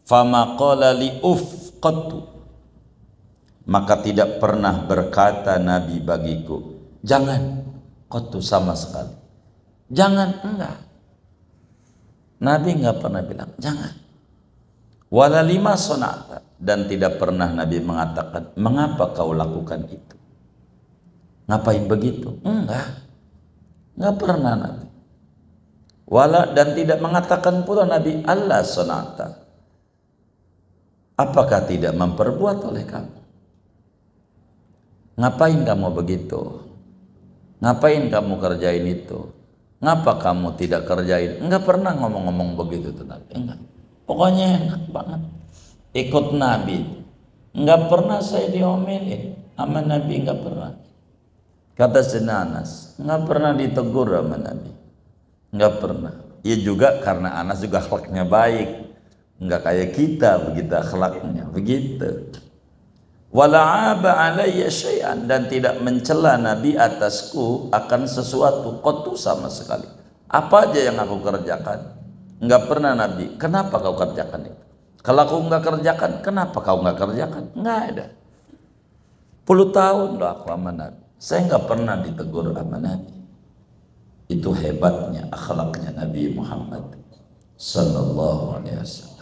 Fama qala li ufqatu, maka tidak pernah berkata Nabi bagiku, jangan, qatu sama sekali, jangan, enggak. Nabi enggak pernah bilang jangan. Wala lima sonata, dan tidak pernah Nabi mengatakan mengapa kau lakukan itu, ngapain begitu, enggak pernah Nabi. Wala, dan tidak mengatakan pula Nabi Allah sonata, apakah tidak memperbuat oleh kamu, ngapain kamu begitu, ngapain kamu kerjain itu, ngapa kamu tidak kerjain. Enggak pernah ngomong-ngomong begitu tuh Nabi, enggak. Pokoknya enak banget ikut Nabi. Enggak pernah saya diomelin sama Nabi, enggak pernah. Kata Sayyidina Anas, enggak pernah ditegur sama Nabi, enggak pernah. Ya juga karena Anas juga akhlaknya baik, enggak kayak kita begitu akhlaknya begitu. Wala aba alayya syai'an, dan tidak mencela Nabi atasku akan sesuatu, qatu sama sekali. Apa aja yang aku kerjakan, enggak pernah Nabi, kenapa kau kerjakan itu? Kalau aku enggak kerjakan, kenapa kau enggak kerjakan? Enggak ada. Puluh tahun loh aku sama Nabi, saya enggak pernah ditegur sama Nabi. Itu hebatnya akhlaknya Nabi Muhammad sallallahu alaihi wasallam.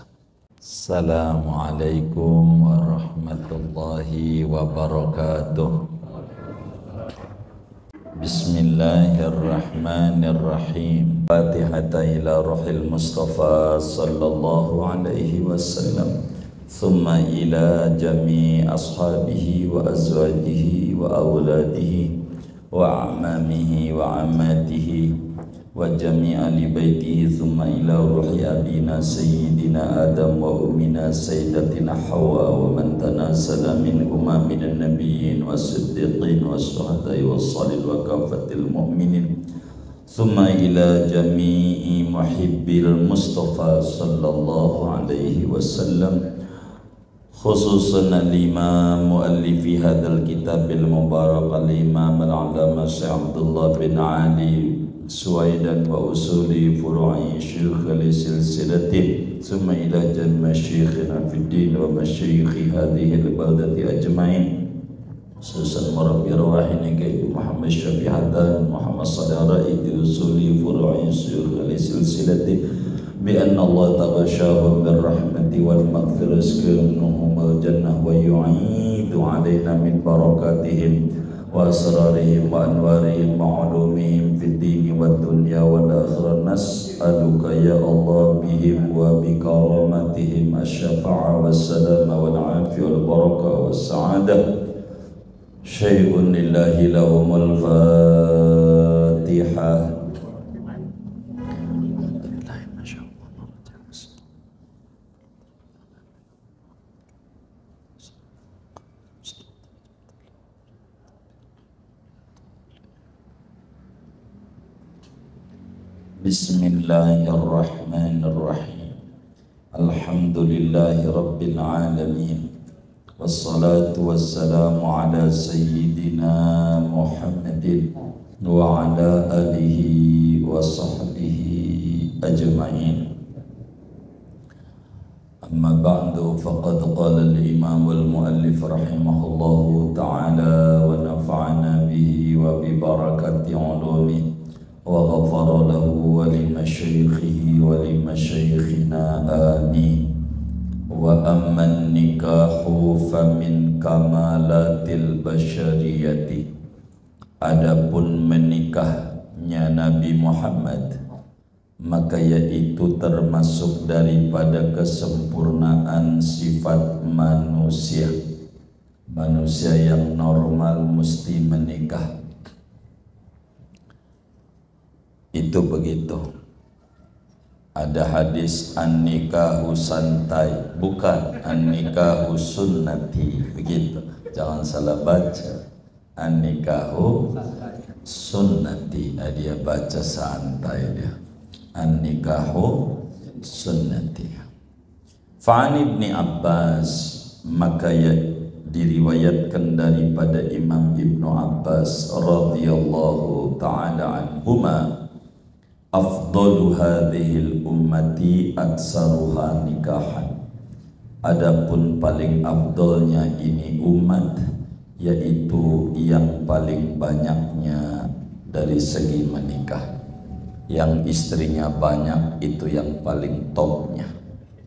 Assalamualaikum warahmatullahi wabarakatuh. Bismillahirrahmanirrahim. Fatihata ila ruhil Mustafa sallallahu alaihi wasallam, thumma ila jami ashabihi wa azwajihi wa awladihi wa amamihi wa amatihi wa jami ahli baitihi, thumma ila ruhi abina sayyidina Adam wa ummina sayyidatina Hawa wa man tanasala minhuma minan nabiyyin was-siddiqin was-syuhada'i was-salihin wa kafatil mu'minin, thumma ila jami'i muhibbil Mustafa sallallahu alaihi wasallam, khususan al-imam muallifi hadal kitabil mubarak al-imam al-alama Syekh Abdullah bin Ali Suwaidan wa usuli furu'i syekh li silsilati, thumma ila jamma syekhina fid din wa masyayikhi hadhihi al-baldati ajma'in, khususan murabbi rawahini Ibu Muhammad Syafi'i Hadan Muhammad Sadara'i di usuli furu'i syekh li silsilati, bi anna Allah taghashahum bir rahmati wal maghfirah askanahum al jannah wa yu'idu alaina min barakatihim wa asrarihim wa anwarihim wa ulumihim fid dini wad dunya wal akhirah. Nas'aluka ya Allah bihim wa bi karamatihim asy-syafa'ah was salama wal afiyah wal barakah was sa'adah. Syai'un lillahi lahumul Fatihah. Bismillahirrahmanirrahim. Alhamdulillahi rabbil alamin, wassalatu wassalamu ala sayyidina Muhammadin wa ala alihi wa sahbihi ajma'in. Amma ba'du, faqad qala al-imam wal-muallif rahimahullahu ta'ala wa nafa'ana bihi wa bi barakati ulumihi wa ghafara lahu wa li masyaikhihi wa li masyaikhina amin. Wa amman nikahu famin kamalatil basyariyati, adapun menikahnya Nabi Muhammad, maka yaitu termasuk daripada kesempurnaan sifat manusia. Manusia yang normal mesti menikah. Itu begitu. Ada hadis an-nikahu santai, bukan an-nikahu sunnati, begitu. Jangan salah baca. An-nikahu sunnati, dia baca santai dia. An-nikahu sunnati. Fa'an Ibni Abbas, maka diriwayatkan daripada Imam Ibnu Abbas radhiyallahu ta'ala anhuma, afdalu hadhil ummati aksaruha nikahan, Adapun paling afdolnya ini umat, yaitu yang paling banyaknya dari segi menikah. Yang istrinya banyak itu yang paling topnya,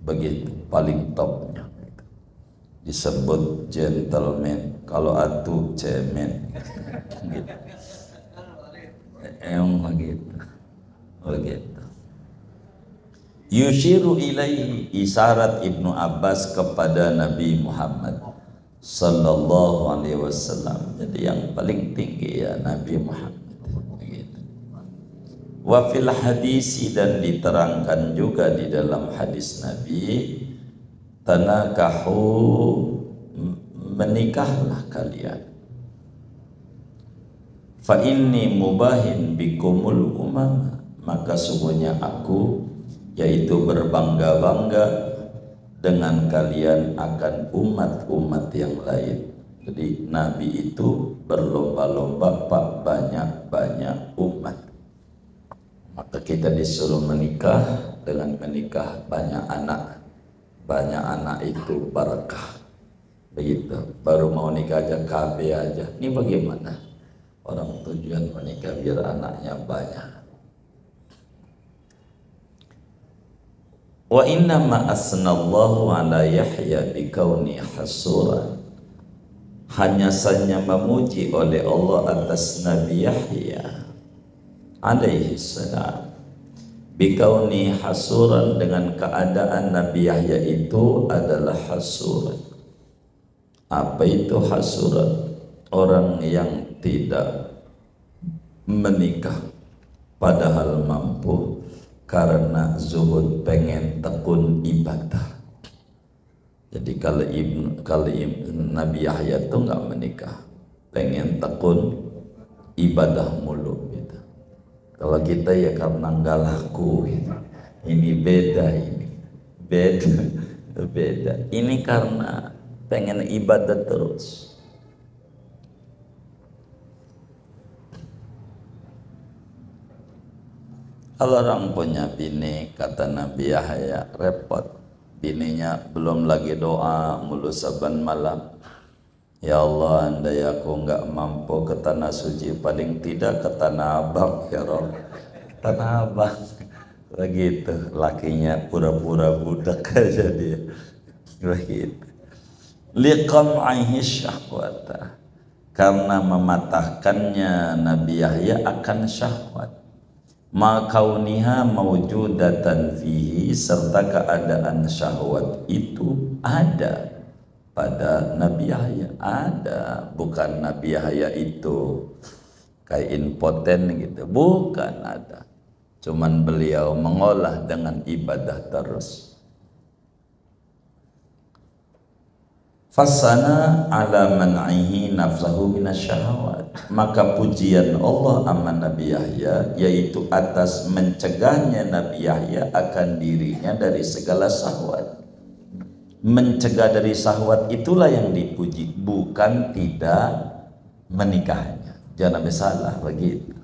begitu, paling topnya. Disebut gentleman, kalau atu cemen, gitu. Begitu. Yushiru ilaihi, isyarat Ibnu Abbas kepada Nabi Muhammad sallallahu alaihi wasallam. Jadi yang paling tinggi ya Nabi Muhammad. Begitu. Wa fil hadisi, dan diterangkan juga di dalam hadis Nabi, tanakahu, menikahlah kalian. Fa inni mubahin bikumul umama, maka sungguhnya aku, yaitu berbangga-bangga dengan kalian akan umat-umat yang lain. Jadi Nabi itu berlomba-lomba pak banyak-banyak umat. Maka kita disuruh menikah, dengan menikah banyak anak. Banyak anak itu barakah. Begitu. Baru mau nikah aja KB aja. Ini bagaimana? Orang tujuan menikah biar anaknya banyak. Wa innama asnallahu ala Yahya bikauni hasuran, hanya saja memuji oleh Allah atas Nabi Yahya alaihi salam, bikauni hasuran, dengan keadaan Nabi Yahya itu adalah hasuran. Apa itu hasuran? Orang yang tidak menikah padahal mampu, karena zuhud, pengen tekun ibadah. Jadi kalau Nabi Yahya itu nggak menikah, pengen tekun ibadah mulu gitu. Kalau kita ya karena nggak laku gitu. Ini beda, beda. Ini karena pengen ibadah terus. Kalau orang punya bini, kata Nabi Yahya, repot. Bininya belum lagi doa mulu saban malam. Ya Allah, andai aku enggak mampu ke tanah suci, paling tidak ke tanah abang ya Rabb. Tanah abang. Begitu, lakinya pura-pura budak aja dia. Begitu. Liqam'ihi syahwata, karena mematahkannya Nabi Yahya akan syahwat. Makauniha mawjudatan fihi, serta keadaan syahwat itu ada pada Nabi Yahya. Ada, bukan Nabi Yahya itu kayak impoten gitu, bukan, ada. Cuman beliau mengolah dengan ibadah terus. Fasana ala man'ihi nafsahu minasyahawat, maka pujian Allah aman Nabi Yahya, yaitu atas mencegahnya Nabi Yahya akan dirinya dari segala syahwat. Mencegah dari syahwat itulah yang dipuji, bukan tidak menikahnya. Jangan sampai salah begitu.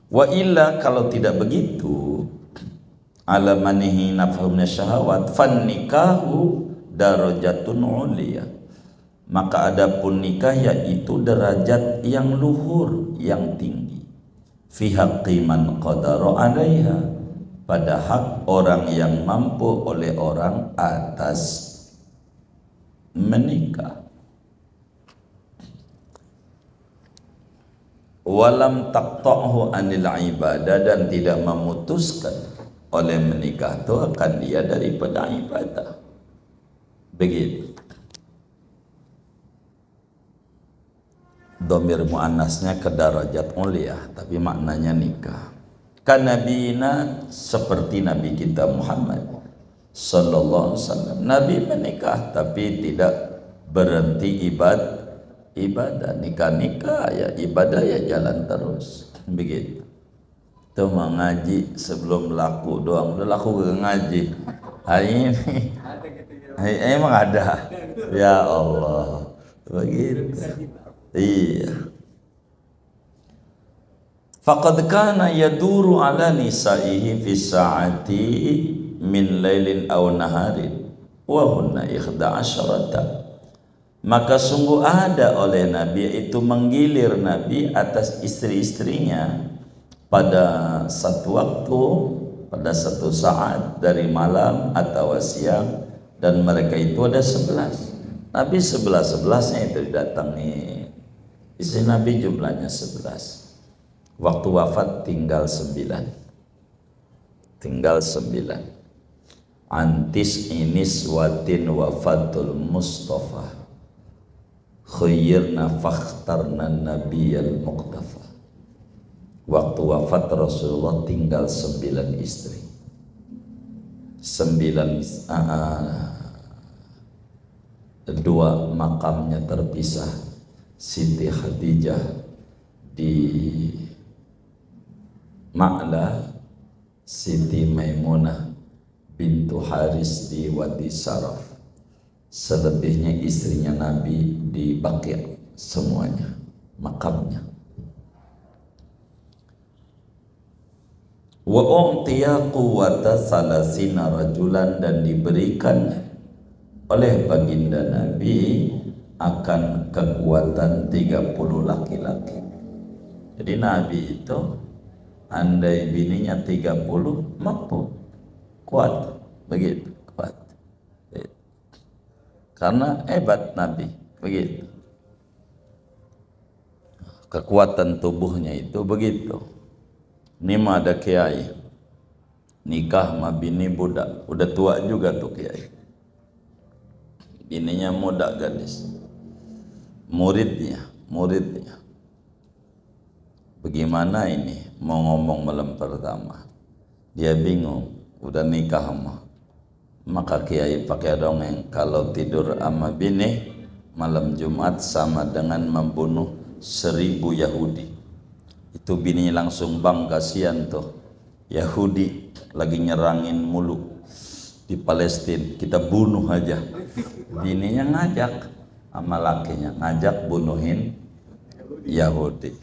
Wa illa, kalau tidak begitu, ala manihi nafsahu minasyahawat fan nikahu darajatun ulia, maka adapun nikah yaitu derajat yang luhur, yang tinggi. Fi haqqi man qadara 'alaiha, pada hak orang yang mampu oleh orang atas menikah. Walam taqta'hu anil ibadah, dan tidak memutuskan oleh menikah itu akan dia daripada ibadah. Begitu. Dhamir muannasnya ke darajat mulia, tapi maknanya nikah. Kanabina, seperti Nabi kita Muhammad sallallahu alaihi wasallam. Nabi menikah tapi tidak berhenti ibadah. Nikah ya ibadah ya jalan terus. Begitu. Itu mengaji sebelum laku doang, udah laku gak ngaji. Hari ini emang ada. Ya Allah, begitu. Iya. Faqad kana yaduru ala nisaihi fi sa'ati min lailin aw naharin, wa hunna 11. Maka sungguh ada oleh Nabi itu menggilir Nabi atas istri-istrinya pada satu waktu, pada satu saat dari malam atau siang, dan mereka itu ada 11. Nabi 11-11-nya itu didatangi istri Nabi, jumlahnya 11. Waktu wafat tinggal 9. Tinggal 9. Antis inis watin wafatul Mustafa khayyirna fakhtarna nabiyal muqtafa. Waktu wafat Rasulullah tinggal 9 istri. 2 makamnya terpisah. Siti Khadijah di Ma'la, Siti Maimunah bintu Haris di Wadi Saraf. Selebihnya istrinya Nabi di Baqi', semuanya makamnya. Wa u'tiya quwwata salasina rajulan, dan diberikan oleh baginda Nabi akan kekuatan 30 laki-laki. Jadi Nabi itu andai bininya 30 mampu, kuat, begitu, kuat. Karena hebat Nabi, begitu. Kekuatan tubuhnya itu begitu. Ini mah ada kiai nikah sama bini budak, udah tua juga tuh kiai. Bininya muda gadis. Muridnya. Bagaimana ini mau ngomong malam pertama? Dia bingung, udah nikah sama. Maka kiai pakai dongeng, kalau tidur sama bini malam Jumat sama dengan membunuh 1000 Yahudi. Itu bini langsung bang, kasihan tuh Yahudi lagi nyerangin mulu di Palestina, kita bunuh aja. Bininya ngajak sama lakinya, ngajak bunuhin Yahudi.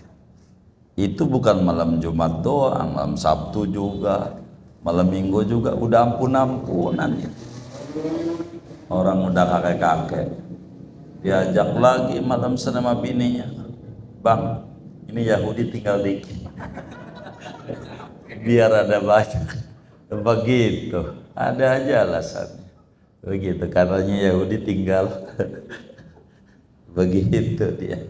Itu bukan malam Jumat doang, malam Sabtu juga, malam Minggu juga, udah ampun-ampunan ya. Orang udah kakek-kakek diajak lagi malam Senin sama bininya, bang, ini Yahudi tinggal dikit biar ada banyak. Begitu, ada aja alasannya begitu, karenanya Yahudi tinggal begitu dia.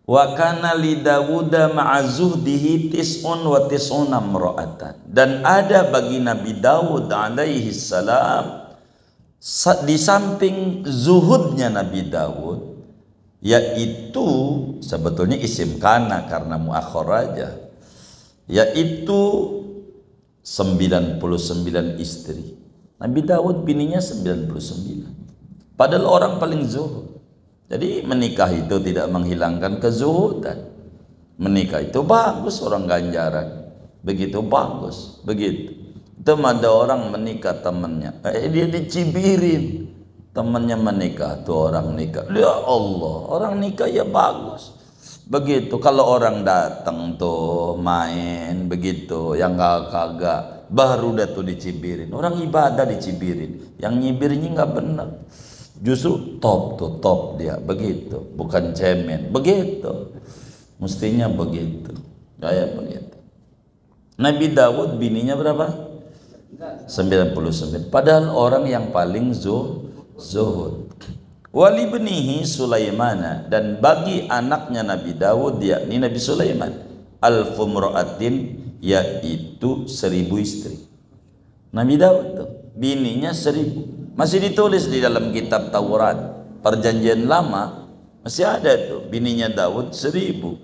Wa kana li Dawuda ma'azuhdihi tis'un wa tis'una imra'atan, dan ada bagi Nabi Dawud alaihi salam di samping zuhudnya Nabi Dawud, yaitu sebetulnya isim kana karena muakhir aja, yaitu 99 istri. Nabi Dawud bininya 99, padahal orang paling zuhud. Jadi menikah itu tidak menghilangkan kezuhudan. Menikah itu bagus, orang ganjaran begitu, bagus begitu. Itu ada orang menikah temannya, dia dicibirin. Temannya menikah, tuh orang nikah, ya Allah, orang nikah ya bagus begitu. Kalau orang datang tuh main begitu, yang kagak baru dah tuh dicibirin. Orang ibadah dicibirin, yang nyibirnya nggak benar. Justru top tuh, top dia begitu, bukan cemen begitu. Mestinya begitu, kayak begitu. Nabi Dawud bininya berapa? 99. Padahal orang yang paling zuhud. Wali benihi Sulaimana, dan bagi anaknya Nabi Dawud yakni Nabi Sulaiman, alfumra'atin, yaitu 1000 istri. Nabi Dawud tuh bininya 1000. Masih ditulis di dalam kitab Taurat Perjanjian Lama, masih ada tuh bininya Daud 1000.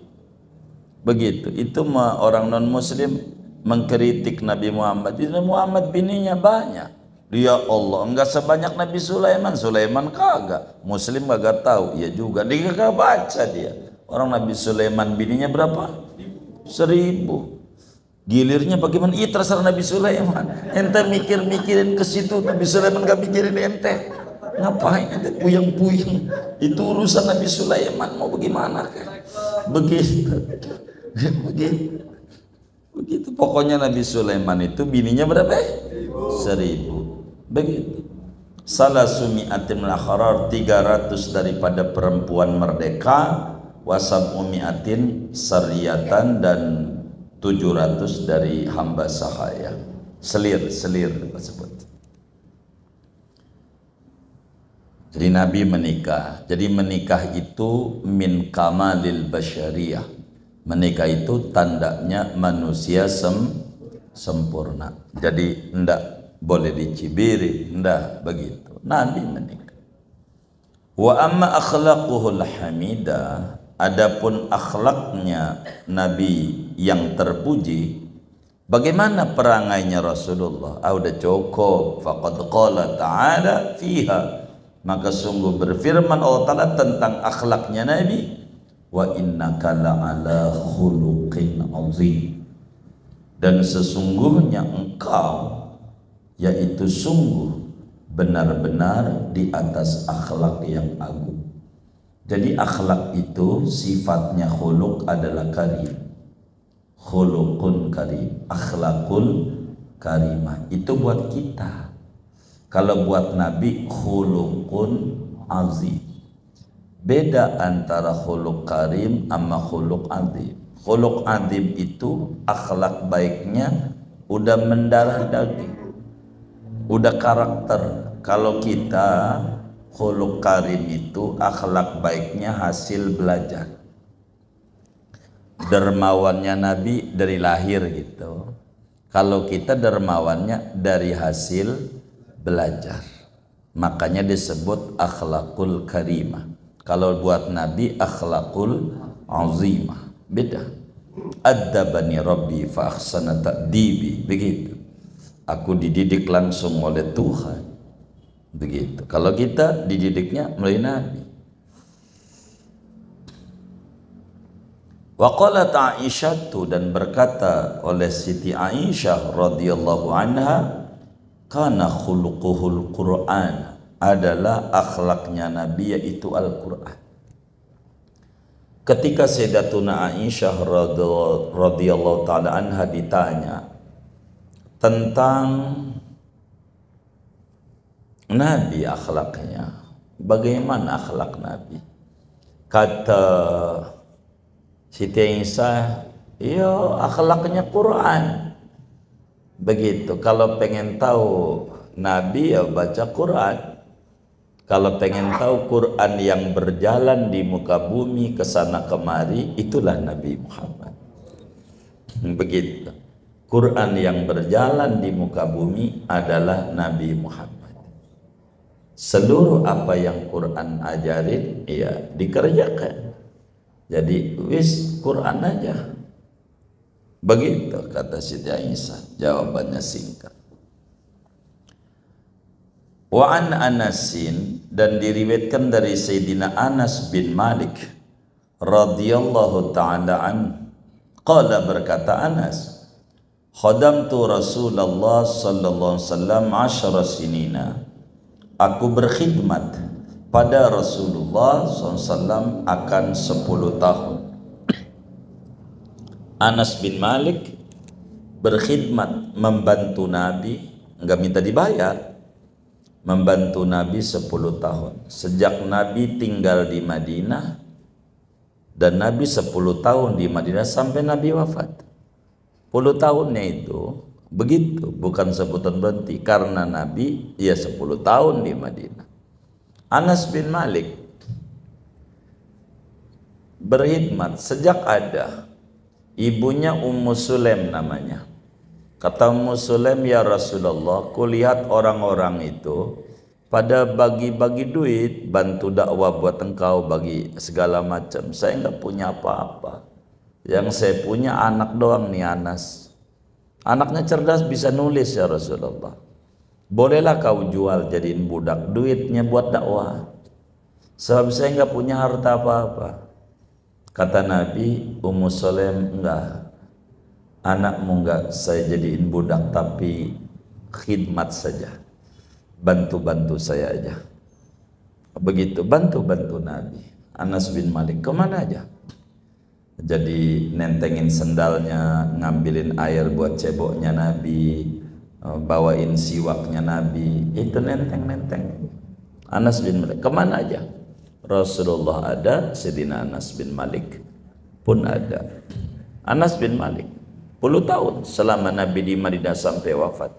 Begitu. Itu orang non muslim mengkritik Nabi Muhammad. Nabi Muhammad bininya banyak. Ya Allah, enggak sebanyak Nabi Sulaiman. Sulaiman kagak. Muslim kagak tahu. Ya juga, dia kagak baca dia. Orang Nabi Sulaiman bininya berapa? 1000. Gilirnya bagaimana? Iya, terserah Nabi Sulaiman. Ente mikirin ke situ, Nabi Sulaiman gak mikirin ente. Ngapain ente puyeng-puyeng? Itu urusan Nabi Sulaiman, mau bagaimana? Begitu. Begitu. Pokoknya Nabi Sulaiman itu bininya berapa? 1000. Begitu. Salasu mi'atin al-ahrar, 300 daripada perempuan merdeka, wasab umi'atin sariyatan, dan 700 dari hamba sahaya. Selir tersebut. Jadi Nabi menikah. Jadi menikah itu min kamalil basyariyah. Menikah itu tandanya manusia sempurna. Jadi enggak boleh dicibiri, enggak begitu. Nabi menikah. Wa amma akhlaquhul hamidah, adapun akhlaknya Nabi yang terpuji, bagaimana perangainya Rasulullah? Udah cukup. Faqad qala ta'ala fiha, maka sungguh berfirman Allah Ta'ala tentang akhlaknya Nabi, wa innaka la'ala khuluqin azim, dan sesungguhnya engkau, yaitu sungguh benar-benar di atas akhlak yang agung. Jadi akhlak itu sifatnya khuluq adalah karim. Khuluqun karim, akhlakul karimah, itu buat kita. Kalau buat Nabi khuluqun azim. Beda antara khuluq karim sama khuluq azim. Khuluq azim itu akhlak baiknya udah mendarah daging, udah karakter. Kalau kita khuluq karim itu akhlak baiknya hasil belajar. Dermawannya Nabi dari lahir gitu. Kalau kita dermawannya dari hasil belajar, makanya disebut akhlakul karimah. Kalau buat Nabi akhlakul azimah, beda. Addabani Rabbi fa ahsana ta'dibi, begitu. Aku dididik langsung oleh Tuhan, begitu. Kalau kita dididiknya melalui Nabi. Wa qalat Aisyah, dan berkata oleh Siti Aisyah radhiyallahu anha, kana khuluquhul Qur'an, adalah akhlaknya Nabi yaitu Al-Qur'an. Ketika Sayyidatuna Aisyah radhiyallahu taala anha ditanya tentang Nabi akhlaknya, bagaimana akhlak Nabi? Kata Siti Aisyah, ya akhlaknya Quran. Begitu. Kalau pengen tahu Nabi ya baca Quran. Kalau pengen tahu Quran yang berjalan di muka bumi kesana kemari, itulah Nabi Muhammad. Begitu. Quran yang berjalan di muka bumi adalah Nabi Muhammad. Seluruh apa yang Quran ajarin ya dikerjakan. Jadi wis Quran aja. Begitu kata Siti Aisyah, jawabannya singkat. Wa an Anasin, dan diriwayatkan dari Sayyidina Anas bin Malik radhiyallahu ta'ala an, qala, berkata Anas, khadamtu Rasulullah sallallahu alaihi wasallam 10 sinina, aku berkhidmat pada Rasulullah SAW akan 10 tahun. Anas bin Malik berkhidmat, membantu Nabi, enggak minta dibayar, membantu Nabi 10 tahun. Sejak Nabi tinggal di Madinah, dan Nabi 10 tahun di Madinah sampai Nabi wafat. 10 tahunnya itu begitu, bukan sebutan berhenti, karena Nabi ya 10 tahun di Madinah. Anas bin Malik berkhidmat sejak ada ibunya Ummu Sulaim namanya. Kata Ummu Sulaim, ya Rasulullah, kulihat orang-orang itu pada bagi-bagi duit, bantu dakwah buat engkau, bagi segala macam. Saya enggak punya apa-apa. Yang saya punya anak doang nih, Anas. Anaknya cerdas, bisa nulis ya Rasulullah. Bolehlah kau jual jadiin budak, duitnya buat dakwah. Sebab saya enggak punya harta apa-apa. Kata Nabi, Ummu Sulaim, enggak. Anakmu enggak saya jadiin budak, tapi khidmat saja. Bantu-bantu saya aja. Begitu, bantu-bantu Nabi. Anas bin Malik kemana aja? Jadi nentengin sendalnya, ngambilin air buat ceboknya Nabi, bawain siwaknya Nabi, itu nenteng-nenteng. Anas bin Malik kemana aja Rasulullah ada, Sayyidina Anas bin Malik pun ada. Anas bin Malik 10 tahun selama Nabi di Madinah sampai wafat.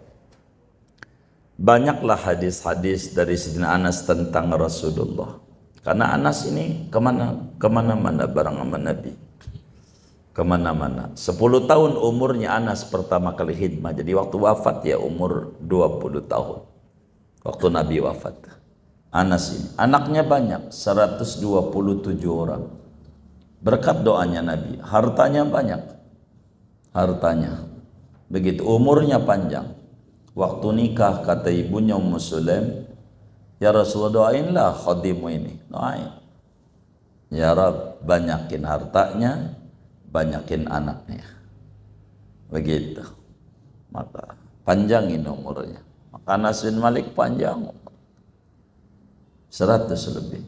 Banyaklah hadis-hadis dari Sayyidina Anas tentang Rasulullah, karena Anas ini kemana-mana bareng sama Nabi, kemana-mana. 10 tahun umurnya Anas pertama kali khidmah. Jadi waktu wafat ya umur 20 tahun. Waktu Nabi wafat. Anas ini anaknya banyak, 127 orang. Berkat doanya Nabi, hartanya banyak. Hartanya. Begitu umurnya panjang. Waktu nikah kata ibunya Ummu Sulaim, ya Rasulullah doainlah khadimu ini. Doain. Ya Rabb, banyakin hartanya, banyakin anaknya. Begitu. Maka panjangin umurnya. Maka Anas bin Malik panjang 100 lebih.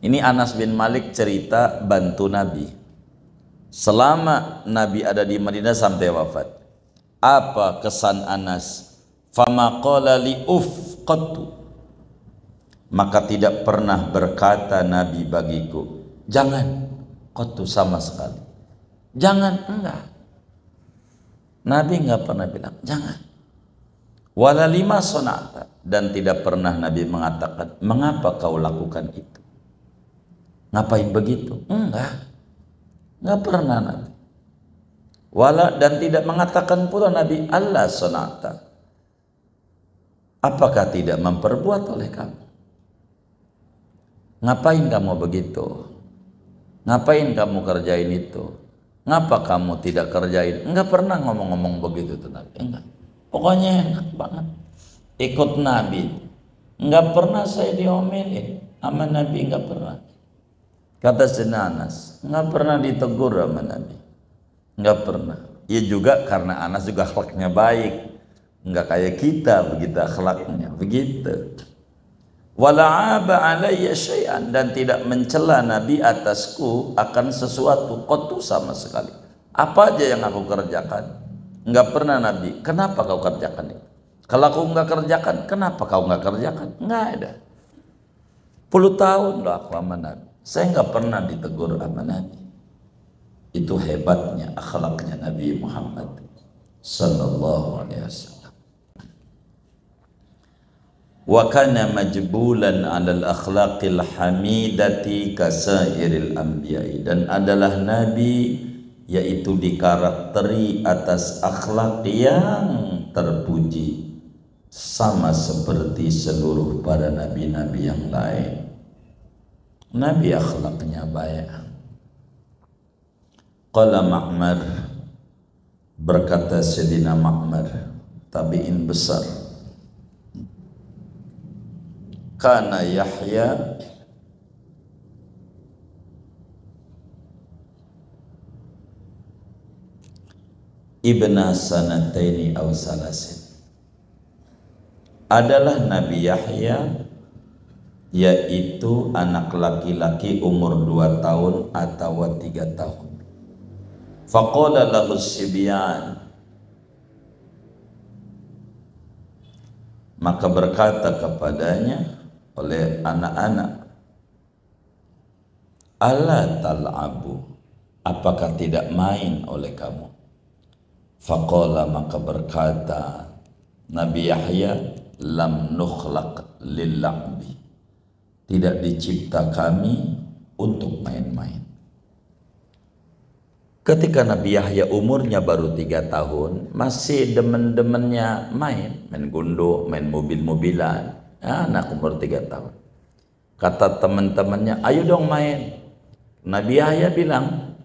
Ini Anas bin Malik cerita bantu Nabi selama Nabi ada di Madinah sampai wafat. Apa kesan Anas? Fama qala li ufqatu, maka tidak pernah berkata Nabi bagiku jangan, qatu sama sekali. Jangan, enggak. Nabi enggak pernah bilang jangan. Wala lima sonata, dan tidak pernah Nabi mengatakan mengapa kau lakukan itu, ngapain begitu, enggak pernah Nabi. Wala, dan tidak mengatakan pula Nabi Allah sonata, apakah tidak memperbuat oleh kamu, ngapain kamu begitu, ngapain kamu kerjain itu, ngapa kamu tidak kerjain. Enggak pernah ngomong-ngomong begitu tuh Nabi, enggak. Pokoknya enak banget ikut Nabi. Enggak pernah saya diomelin sama Nabi, enggak pernah. Kata Sayyidina Anas, enggak pernah ditegur sama Nabi, enggak pernah. Ya juga karena Anas juga akhlaknya baik, enggak kayak kita begitu akhlaknya, begitu. Wala aba alayya syai'an, dan tidak mencela Nabi atasku akan sesuatu, qatu sama sekali. Apa aja yang aku kerjakan, enggak pernah Nabi, kenapa kau kerjakan itu? Kalau aku enggak kerjakan, kenapa kau enggak kerjakan? Enggak ada. 10 tahun loh aku sama Nabi, saya enggak pernah ditegur sama Nabi. Itu hebatnya akhlaknya Nabi Muhammad sallallahu alaihi wasallam. Wa kana majbulan 'alal akhlaqil hamidati kasairil anbiya'i, dan adalah Nabi yaitu dikarakteri atas akhlak yang terpuji sama seperti seluruh para nabi-nabi yang lain. Nabi akhlaknya baik. Qala Ma'mar, berkata Sayyidina Ma'mar, tabi'in besar, kana Yahya ibna sanataini aw salasin, adalah Nabi Yahya yaitu anak laki-laki umur 2 tahun atau 3 tahun. Faqala lahu sibyan, maka berkata kepadanya oleh anak-anak, ala tal'abu, apakah tidak main oleh kamu? Faqala, maka berkata Nabi Yahya, lam nukhlaq lil-la'bi, tidak dicipta kami untuk main-main. Ketika Nabi Yahya umurnya baru 3 tahun, masih demen-demennya main gundu, main mobil-mobilan. Anak umur 3 tahun. Kata teman-temannya, ayo dong main. Nabi Yahya bilang,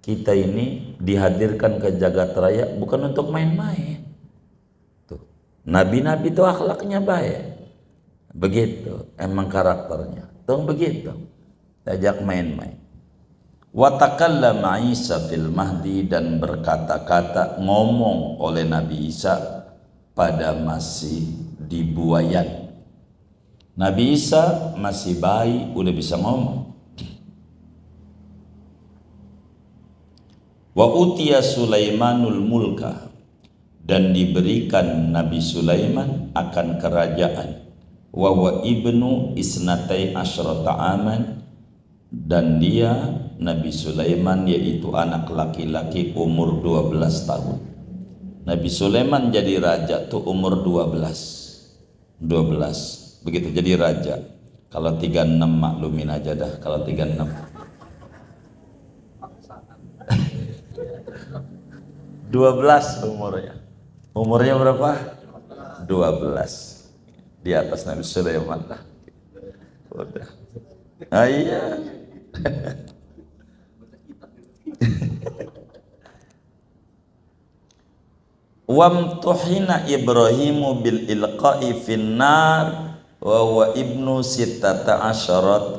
kita ini dihadirkan ke jagat raya bukan untuk main-main. Tuh, nabi-nabi itu akhlaknya baik. Begitu, emang karakternya. Tuh begitu. Diajak main-main. Wa takallama Isa fil mahdi, dan berkata-kata ngomong oleh Nabi Isa pada masih di buayan. Nabi Isa masih bayi udah bisa ngomong. Wa utiya Sulaimanul mulka, dan diberikan Nabi Sulaiman akan kerajaan. Wa huwa ibnu isnatai asyrata aman, dan dia Nabi Sulaiman yaitu anak laki-laki umur 12 tahun. Nabi Sulaiman jadi raja tuh umur 12. Begitu jadi raja. Kalau 36 maklumin aja dah kalau 36. 12 umurnya. Umurnya berapa? 12. Di atas Nabi Sulaiman lah. Udah. Ah, iya. Wamtuhina Ibrahimu bil ilqa'i finnar wa huwa ibnu sittata asyara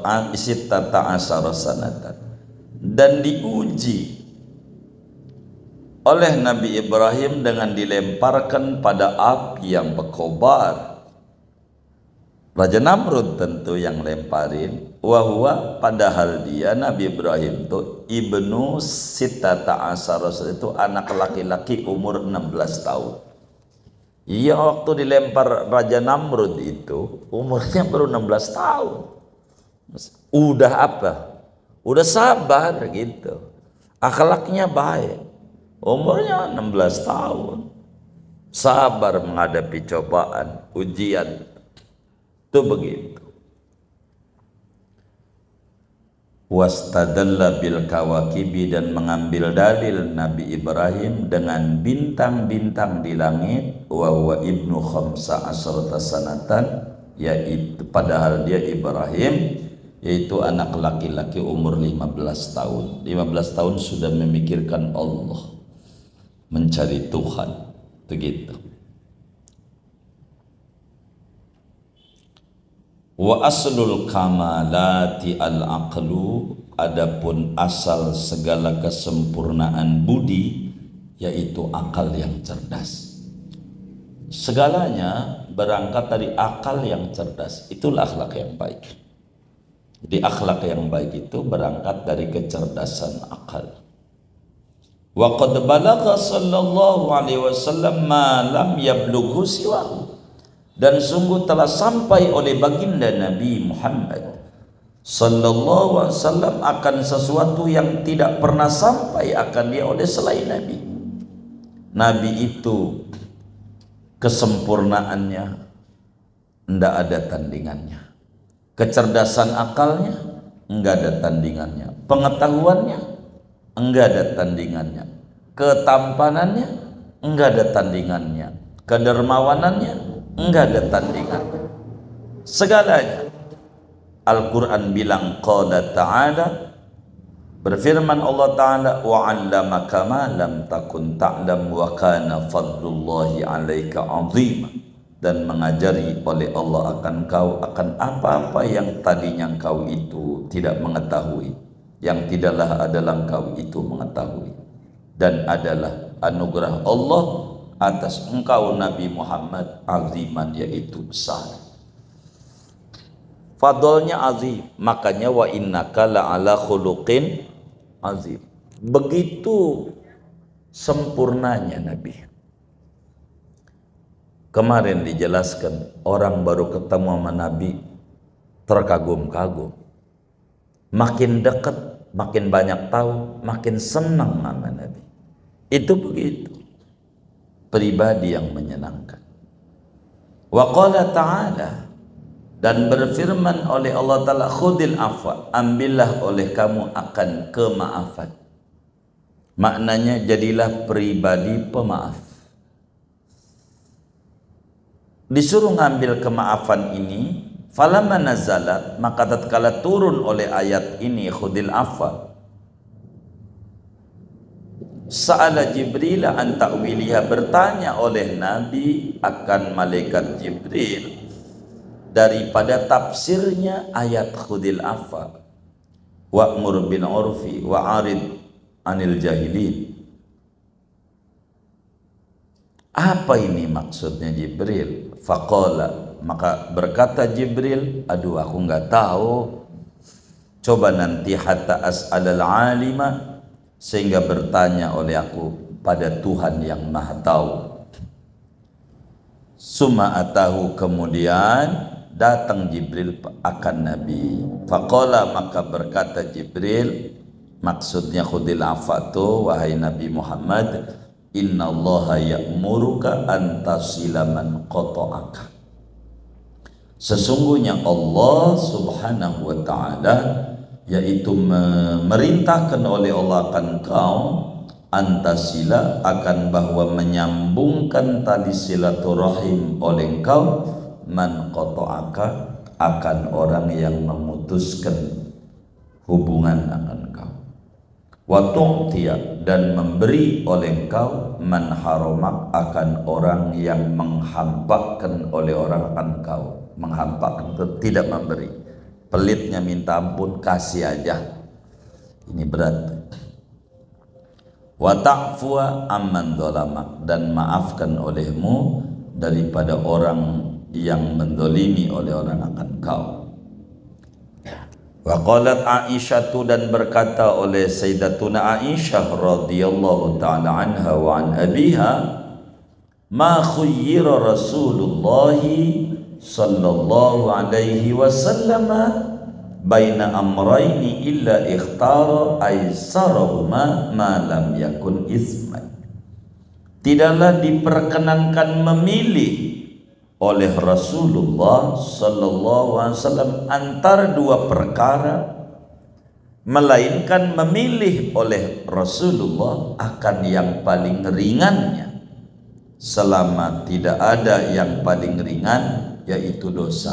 sanatan, dan diuji oleh Nabi Ibrahim dengan dilemparkan pada api yang berkobar. Raja Namrud tentu yang lemparin. Wahwa, padahal dia Nabi Ibrahim itu ibnu sittata asyara, itu anak laki-laki umur 16 tahun. Iya, waktu dilempar Raja Namrud itu umurnya baru 16 tahun. Udah apa? Udah sabar gitu. Akhlaknya baik. Umurnya 16 tahun. Sabar menghadapi cobaan, ujian. Itu begitu. Wastadalla bil kawakibi, dan mengambil dalil Nabi Ibrahim dengan bintang-bintang di langit. Wa huwa ibnu khamsa asrata sanatan, yaitu padahal dia Ibrahim yaitu anak laki-laki umur 15 tahun. 15 tahun sudah memikirkan Allah, mencari Tuhan, begitu. Wa aslul kamalati al-aqlu, adapun asal segala kesempurnaan budi yaitu akal yang cerdas. Segalanya berangkat dari akal yang cerdas, itulah akhlak yang baik. Jadi akhlak yang baik itu berangkat dari kecerdasan akal. Wa qad balagha sallallahu alaihi wasallam ma lam yablughu siwahu, dan sungguh telah sampai oleh baginda Nabi Muhammad sallallahu alaihi wasallam akan sesuatu yang tidak pernah sampai akan dia oleh selain Nabi. Nabi itu kesempurnaannya tidak ada tandingannya, kecerdasan akalnya enggak ada tandingannya, pengetahuannya enggak ada tandingannya, ketampanannya enggak ada tandingannya, kedermawanannya enggak ada tandingan, segalanya. Al-Quran bilang, qala ta'ala, berfirman Allah Ta'ala, wa 'allamaka ma lam takun ta'lam wa kana fadlullahi 'alaika 'azima, dan mengajari oleh Allah akan kau akan apa-apa yang tadinya kau itu tidak mengetahui, yang tidaklah adalah kau itu mengetahui, dan adalah anugerah Allah atas engkau Nabi Muhammad aziman, yaitu besar. Fadlnya azim, makanya wa innaka la'ala khuluqin azim. Begitu sempurnanya Nabi. Kemarin dijelaskan, orang baru ketemu sama Nabi terkagum-kagum. Makin dekat, makin banyak tahu, makin senang sama Nabi. Itu begitu. Pribadi yang menyenangkan. Wa qala ta'ala, dan berfirman oleh Allah Ta'ala, khudil afwa, ambillah oleh kamu akan kemaafan. Maknanya jadilah pribadi pemaaf. Disuruh ngambil kemaafan ini, falamma nazalat, maka tatkala turun oleh ayat ini khudil afwa, sa'ala Jibril an ta'wiliha, bertanya oleh Nabi akan malaikat Jibril daripada tafsirnya ayat khudil afwa, wa'mur bil urfi wa'arid anil jahilin. Apa ini maksudnya Jibril? Faqala, maka berkata Jibril, aduh aku nggak tahu, coba nanti hatta as'alal alima, sehingga bertanya oleh aku pada Tuhan yang maha tahu. Summa atahu, kemudian datang Jibril akan Nabi. Faqala, maka berkata Jibril, maksudnya khudil afatu, wahai Nabi Muhammad, innallaha ya'muruka an tasila man qata'aka. Sesungguhnya Allah subhanahu wa ta'ala yaitu memerintahkan oleh Allah akan kau antasila, akan bahwa menyambungkan tali silaturahim oleh engkau, man qata'aka, akan orang yang memutuskan hubungan akan kau, wa tu'tiya, dan memberi oleh engkau, man haramak, akan orang yang menghampakan oleh orang akan kau. Menghampakan itu tidak memberi, pelitnya minta ampun, kasih aja, ini berat. Wa ta'fuwa amman dzalamak, dan maafkan olehmu daripada orang yang mendolimi oleh orang akan kau. Wa qalat Aisyah, dan berkata oleh Sayyidatuna Aisyah radhiyallahu ta'ala anha wa an abiha, ma khuyyira Rasulullah sallallahu alaihi wasallam baina amrayni illa ikhtara aisarahuma ma lam yakun isman. Tidaklah diperkenankan memilih oleh Rasulullah sallallahu alaihi wasallam antara dua perkara, melainkan memilih oleh Rasulullah akan yang paling ringannya, selama tidak ada yang paling ringan, yaitu dosa.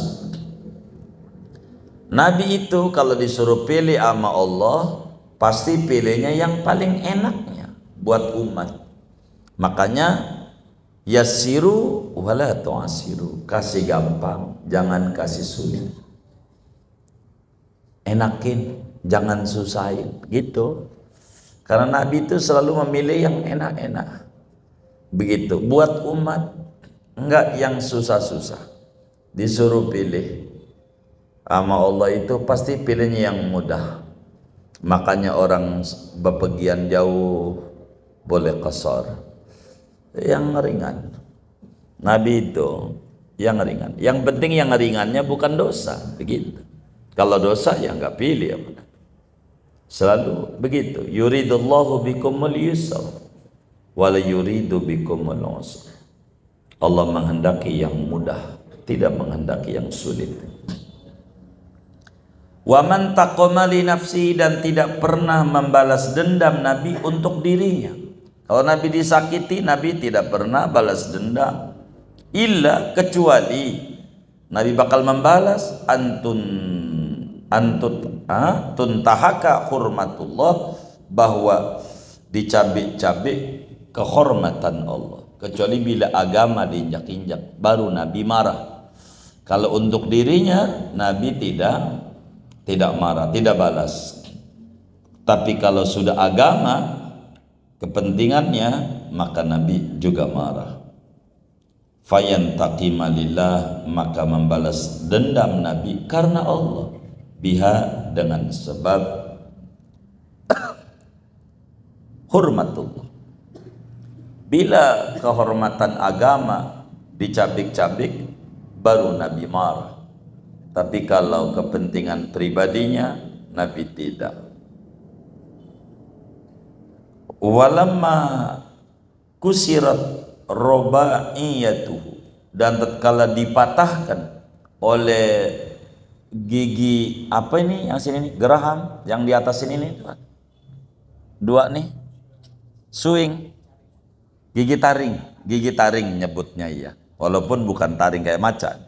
Nabi itu kalau disuruh pilih sama Allah, pasti pilihnya yang paling enaknya buat umat. Makanya yassiru wala tu'assiru, kasih gampang, jangan kasih sulit. Enakin, jangan susahin, gitu. Karena Nabi itu selalu memilih yang enak-enak. Begitu, buat umat, enggak yang susah-susah. Disuruh pilih sama Allah itu pasti pilihnya yang mudah. Makanya orang bepergian jauh boleh qasar, yang ringan. Nabi itu yang ringan. Yang penting yang ringannya bukan dosa, begitu. Kalau dosa ya nggak pilih. Selalu begitu. Yuridullahu bikumul yusra wala yuridu bikumul usra. Allah menghendaki yang mudah, tidak menghendaki yang sulit. Wa man taqama li nafsi, dan tidak pernah membalas dendam Nabi untuk dirinya. Kalau Nabi disakiti, Nabi tidak pernah balas dendam. Illa, kecuali Nabi bakal membalas tuntahaka hurmatullah, bahwa dicabik-cabik kehormatan Allah. Kecuali bila agama diinjak-injak, baru Nabi marah. Kalau untuk dirinya, Nabi tidak marah, tidak balas. Tapi kalau sudah agama, kepentingannya, maka Nabi juga marah. Fayantaqima lillah, maka membalas dendam Nabi karena Allah, biha, dengan sebab hurmatullah. Bila kehormatan agama dicabik-cabik, baru Nabi marah. Tapi kalau kepentingan pribadinya, Nabi tidak. Walamma kusirat robaiyatuhu, dan tatkala dipatahkan oleh gigi apa ini yang sini nih, geraham yang di atas ini nih, dua nih, suing, gigi taring nyebutnya, ya, walaupun bukan taring kayak macan.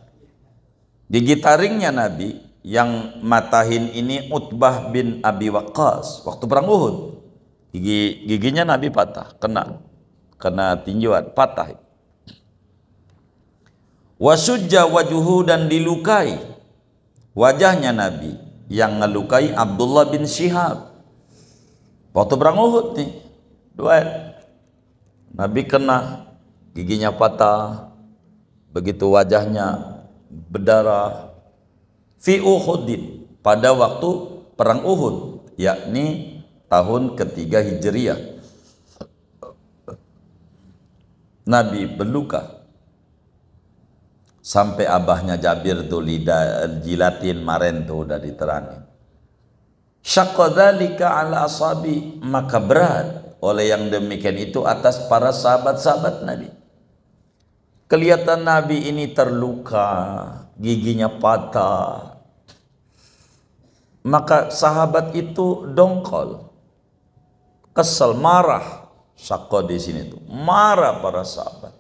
Gigi taringnya Nabi yang matahin ini Utbah bin Abi Waqqas waktu perang Uhud. Giginya Nabi patah, kena tinjuan, patah. Wasujja wajuhu, dan dilukai wajahnya Nabi yang ngelukai Abdullah bin Syihab waktu perang Uhud nih. Nabi kena, giginya patah, begitu wajahnya berdarah. Fi Uhudin, pada waktu perang Uhud, yakni tahun ketiga Hijriah, Nabi berluka. Sampai abahnya Jabir tuh jilatin maren tuh udah diterangin. Syaqqa dzalika ala ashabi, maka berat oleh yang demikian itu atas para sahabat-sahabat Nabi. Kelihatan Nabi ini terluka, giginya patah. Maka sahabat itu dongkol, kesel, marah. Syaqqa di sini tuh marah para sahabat.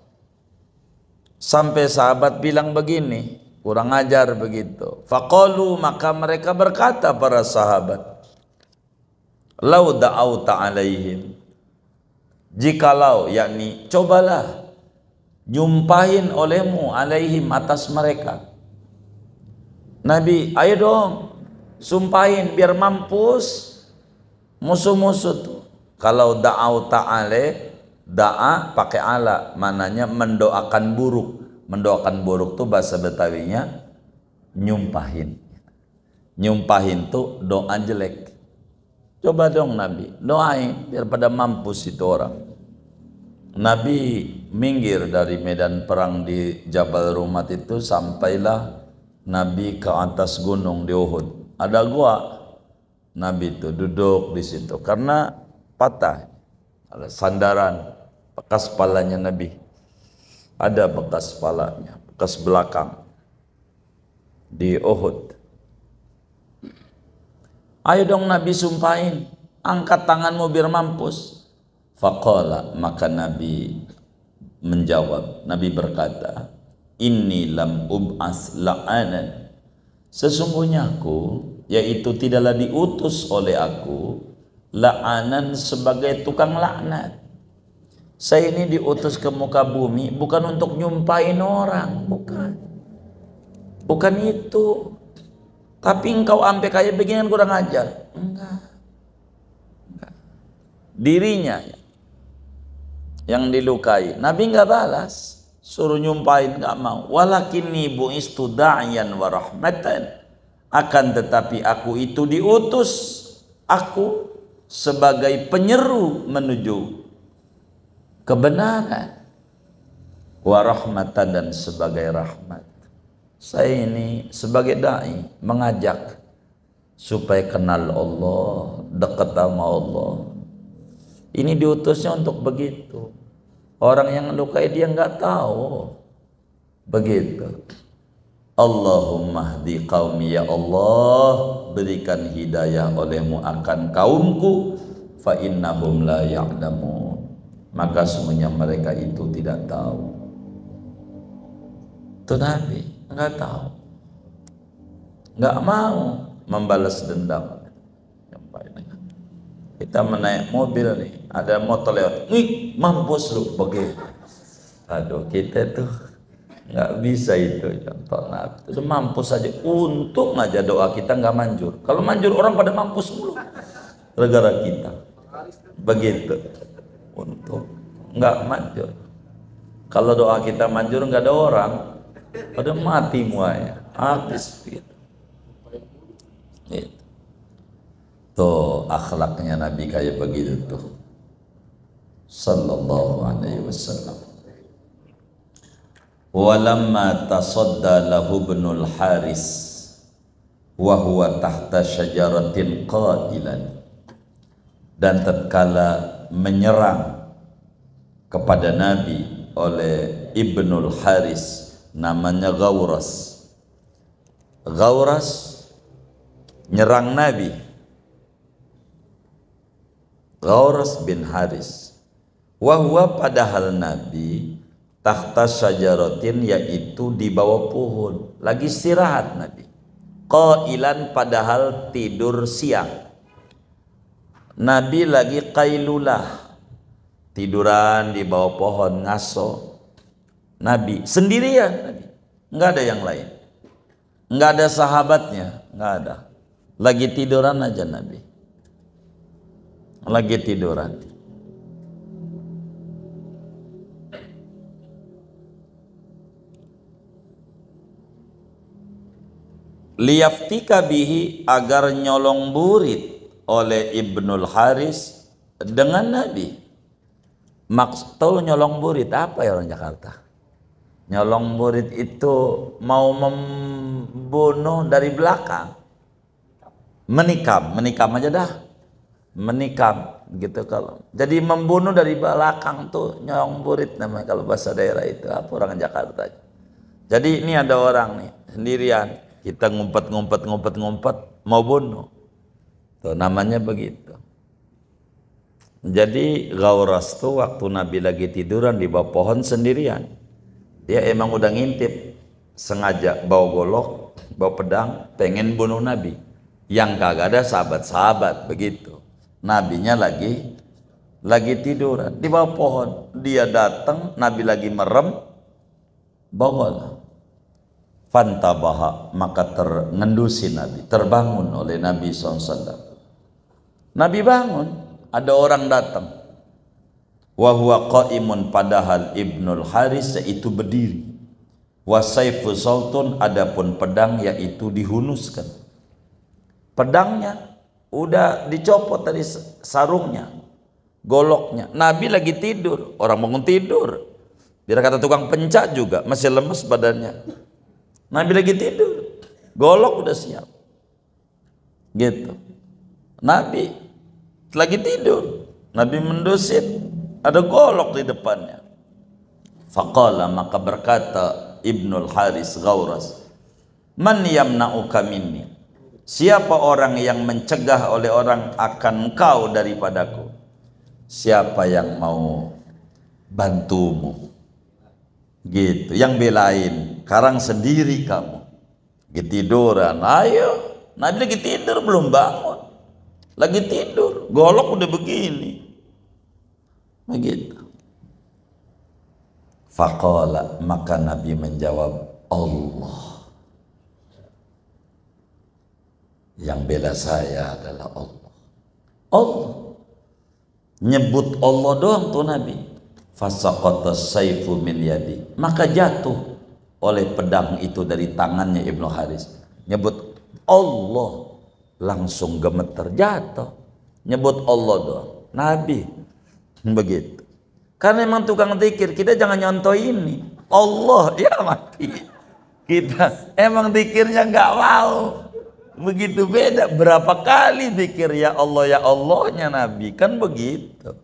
Sampai sahabat bilang begini, kurang ajar begitu. Faqalu, maka mereka berkata para sahabat, lau da'auta alaihim, jikalau, yakni cobalah nyumpahin olehmu alaihim, atas mereka. Nabi, ayo dong sumpahin biar mampus musuh-musuh tuh. Kalau da'auta alaih, da'a pakai ala, mananya mendoakan buruk. Mendoakan buruk tuh bahasa Betawinya nyumpahin. Nyumpahin tuh doa jelek. Coba dong Nabi, doain biar pada mampus itu orang. Nabi minggir dari medan perang di Jabal Rumat itu, sampailah Nabi ke atas gunung di Uhud. Ada gua. Nabi itu duduk di situ karena patah. Ada sandaran bekas kepalanya Nabi, ada bekas kepalanya, bekas belakang di Uhud. Ayo dong Nabi sumpahin, angkat tanganmu biar mampus. Faqala, maka Nabi menjawab, Nabi berkata, inni lam ub'as la'anan, sesungguhnya aku, yaitu tidaklah diutus oleh aku, la'anan sebagai tukang laknat. Saya ini diutus ke muka bumi bukan untuk nyumpahin orang, bukan itu. Tapi engkau ampe kayak beginian kurang ajar. Enggak. Dirinya yang dilukai. Nabi enggak balas, suruh nyumpahin enggak mau. Walakinni bu'istu da'iyan wa rahmatan, akan tetapi aku itu diutus, aku sebagai penyeru menuju kebenaran, wa rahmatan, dan sebagai rahmat. Saya ini sebagai dai mengajak supaya kenal Allah, dekat sama Allah. Ini diutusnya untuk begitu. Orang yang lukai dia nggak tahu. Begitu. Allahumma hdi qaumi, ya Allah, berikan hidayah olehmu akan kaumku, fa innahum la ya'lamun, maka semuanya mereka itu tidak tahu. Itu Nabi nggak tahu, nggak mau membalas dendam. Kita menaik mobil nih, ada motor lewat, nih mampus lu, begitu. Aduh, kita tuh nggak bisa itu contoh Nabi. Itu mampus saja, untung aja doa kita nggak manjur. Kalau manjur orang pada mampus mulu, gara-gara kita. Begitu, untung nggak manjur. Kalau doa kita manjur nggak ada orang, pada mati muanya, habis gitu. Tuh akhlaknya Nabi kayak begitu tuh, sallallahu alaihi wasallam. Walamma tasadda lahu ibnul Haris wa huwa tahta syajaratin qailan, dan tatkala menyerang kepada Nabi oleh Ibnul Haris, namanya Ghawras. Ghawras nyerang Nabi, Ghawras bin Haris. Wahwa, padahal Nabi tahta syajaratin, yaitu di bawah pohon, lagi istirahat Nabi. Qailan, padahal tidur siang. Nabi lagi qailulah, tiduran di bawah pohon, ngaso. Nabi sendirian, Nabi nggak ada yang lain, nggak ada sahabatnya, nggak ada, lagi tiduran aja Nabi, lagi tiduran. Liyaftika bihi, agar nyolong burit oleh Ibnul Haris dengan Nabi. Maksud nyolong burit apa ya orang Jakarta? Nyolong murid itu mau membunuh dari belakang. Menikam aja dah. Menikam gitu kalau. Jadi membunuh dari belakang tuh nyolong murid namanya kalau bahasa daerah itu, apa orang Jakarta. Jadi ini ada orang nih sendirian, kita ngumpet mau bunuh. Tuh namanya begitu. Jadi Ghawras tuh waktu Nabi lagi tiduran di bawah pohon sendirian. Dia emang udah ngintip, sengaja bawa golok, bawa pedang, pengen bunuh Nabi. Yang kagak ada sahabat-sahabat begitu. Nabinya lagi tiduran di bawah pohon. Dia datang, Nabi lagi merem, bawa fantabaha, maka terngendusi Nabi, terbangun oleh Nabi SAW. Nabi bangun, ada orang datang. Wa huwa qaimun, padahal Ibnul Haris yaitu berdiri. Wa saifu sultun, adapun pedang yaitu dihunuskan. Pedangnya udah dicopot tadi sarungnya, goloknya. Nabi lagi tidur, orang bangun tidur. Biar kata tukang pencak juga masih lemes badannya. Nabi lagi tidur, golok udah siap. Gitu. Nabi lagi tidur, Nabi mendusin, ada golok di depannya. Faqala, maka berkata Ibnul Haris Ghawras, man yamna'uka minni, siapa orang yang mencegah oleh orang akan engkau daripadaku? Siapa yang mau bantumu? Gitu, yang belain, karang sendiri kamu. Tiduran, ayo. Nabi lagi tidur, belum bangun. Lagi tidur, golok udah begini. Begitu. Faqala, maka Nabi menjawab, Allah. Yang bela saya adalah Allah. Allah. Nyebut Allah doang tuh Nabi. Fasaqata saifu min yadi, maka jatuh oleh pedang itu dari tangannya Ibnu Haris. Nyebut Allah, langsung gemeter, jatuh. Nyebut Allah doang, Nabi begitu. Karena memang tukang zikir, kita jangan nyontoh ini Allah ya mati. Kita emang zikirnya nggak mau begitu, beda. Berapa kali zikir ya Allahnya Nabi, kan begitu.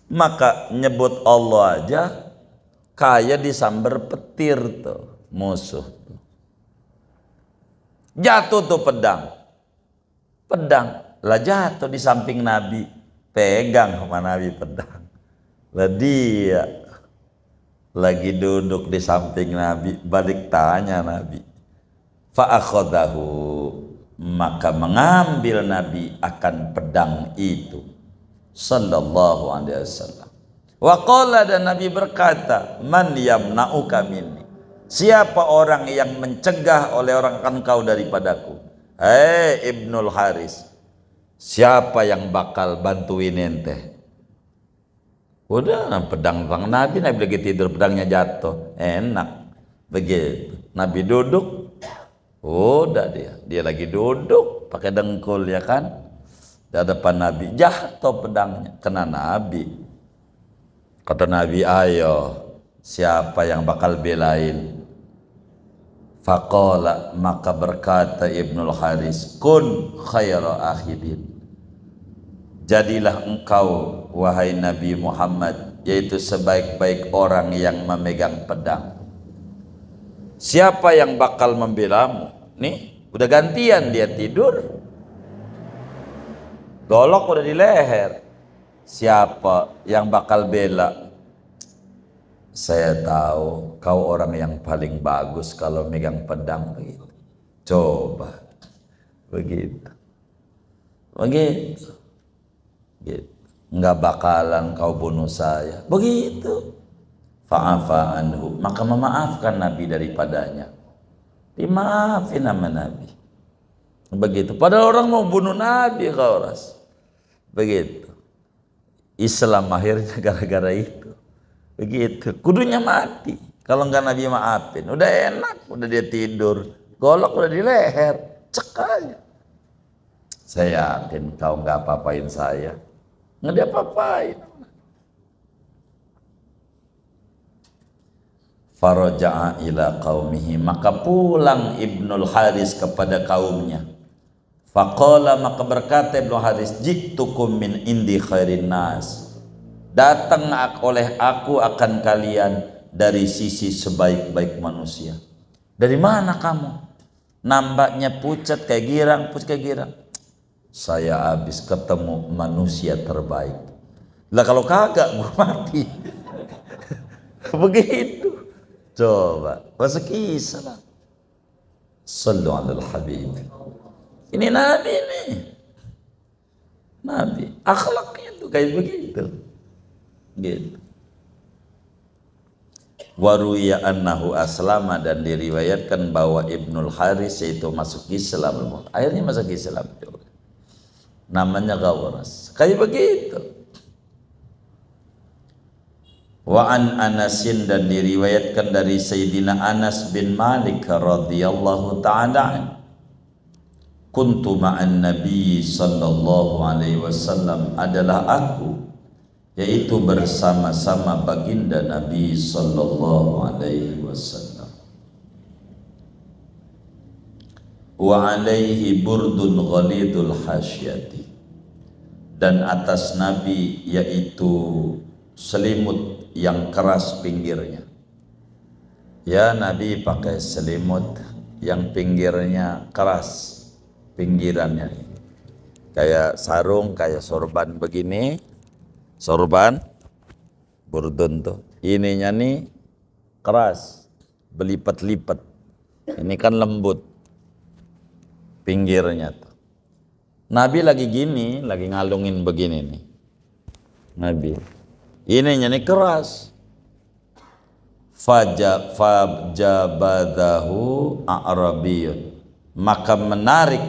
Maka nyebut Allah aja kayak disambar petir tuh musuh tuh. Jatuh tuh pedang lah, jatuh di samping Nabi, pegang sama Nabi pedang lah. Dia lagi duduk di samping Nabi, balik tanya Nabi, fa akhadahu, maka mengambil Nabi akan pedang itu sallallahu alaihi wasallam. Wa qala, dan Nabi berkata, man yamna'uka minni, siapa orang yang mencegah oleh orang akan kau daripadaku? Ibnul Haris, siapa yang bakal bantuin ente? Udah, pedang Nabi lagi tidur, pedangnya jatuh, enak begitu. Nabi duduk, udah dia lagi duduk pakai dengkul ya kan, di hadapan Nabi, jatuh pedangnya kena Nabi. Kata Nabi, ayo siapa yang bakal belain? Faqala, maka berkata Ibnul Haris, kun khaira akhidin, jadilah engkau wahai Nabi Muhammad, yaitu sebaik-baik orang yang memegang pedang. Siapa yang bakal membelamu? Nih udah gantian, dia tidur, golok udah di leher. Siapa yang bakal bela? Saya tahu kau orang yang paling bagus kalau megang pedang begitu. Coba begitu. Gitu. Nggak bakalan kau bunuh saya. Begitu. Fa'afa anhu, maka memaafkan Nabi daripadanya. Dimaafin sama Nabi. Begitu. Padahal orang mau bunuh Nabi Ghawras. Begitu. Islam akhirnya gara-gara itu. Begitu. Kudunya mati. Kalau nggak Nabi maafin, udah enak, udah dia tidur, golok udah di leher, cek aja. Saya yakin kau nggak apa-apain saya. Nggak dia apa-apain. Faraja'a ila qaumihi, maka pulang Ibnul Haris kepada kaumnya. Faqala, maka berkata Ibnul Haris, jitukum min indi khairin nas, datang oleh aku akan kalian dari sisi sebaik-baik manusia. Dari mana kamu? Nampaknya pucat kayak girang, pucat kayak girang. Saya habis ketemu manusia terbaik. Lah kalau kagak gua mati. Begitu. Coba, bahasa kisah lah. Sallu alal habib. Ini Nabi nih. Nabi, akhlaknya tuh kayak begitu. Gitu. Waruya annahu aslama, dan diriwayatkan bahwa Ibnul Haris itu masuk Islam. Akhirnya masuk Islam juga. Namanya Ghawaras. Kayak begitu. Wa an Anasin, dan diriwayatkan dari Sayyidina Anas bin Malik radhiyallahu ta'ala, kuntu ma'an Nabi sallallahu alaihi wasallam, adalah aku, yaitu bersama-sama baginda Nabi sallallahu alaihi wasallam. Wa alaihi burdun ghalidul hasyati, dan atas Nabi yaitu selimut yang keras pinggirnya. Ya, Nabi pakai selimut yang pinggirnya keras, pinggirannya kayak sarung, kayak sorban begini, sorban burdun tuh, ininya nih keras, belipat-lipat, ini kan lembut pinggirnya tuh. Nabi lagi gini, lagi ngalungin begini nih Nabi, ininya nih keras. Fajabadahu a'rabiyun, maka menarik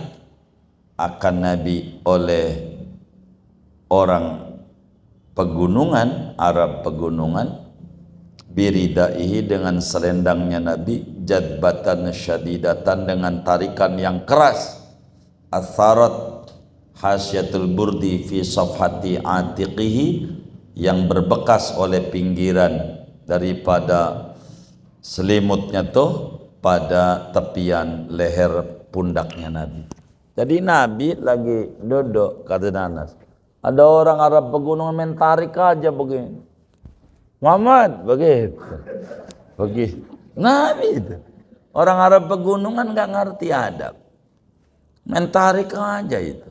akan Nabi oleh orang pegunungan, Arab pegunungan, biridaihi, dengan selendangnya Nabi, jadbatan syadidatan, dengan tarikan yang keras, atharat hasyatul burdi fi safhati atiqihi, yang berbekas oleh pinggiran daripada selimutnya tuh pada tepian leher pundaknya Nabi. Jadi Nabi lagi duduk, kata Anas, ada orang Arab pegunungan main tarik aja begini. Muhammad begitu. Begitu. Nabi itu. Orang Arab pegunungan nggak ngerti adab. Main tarik aja itu.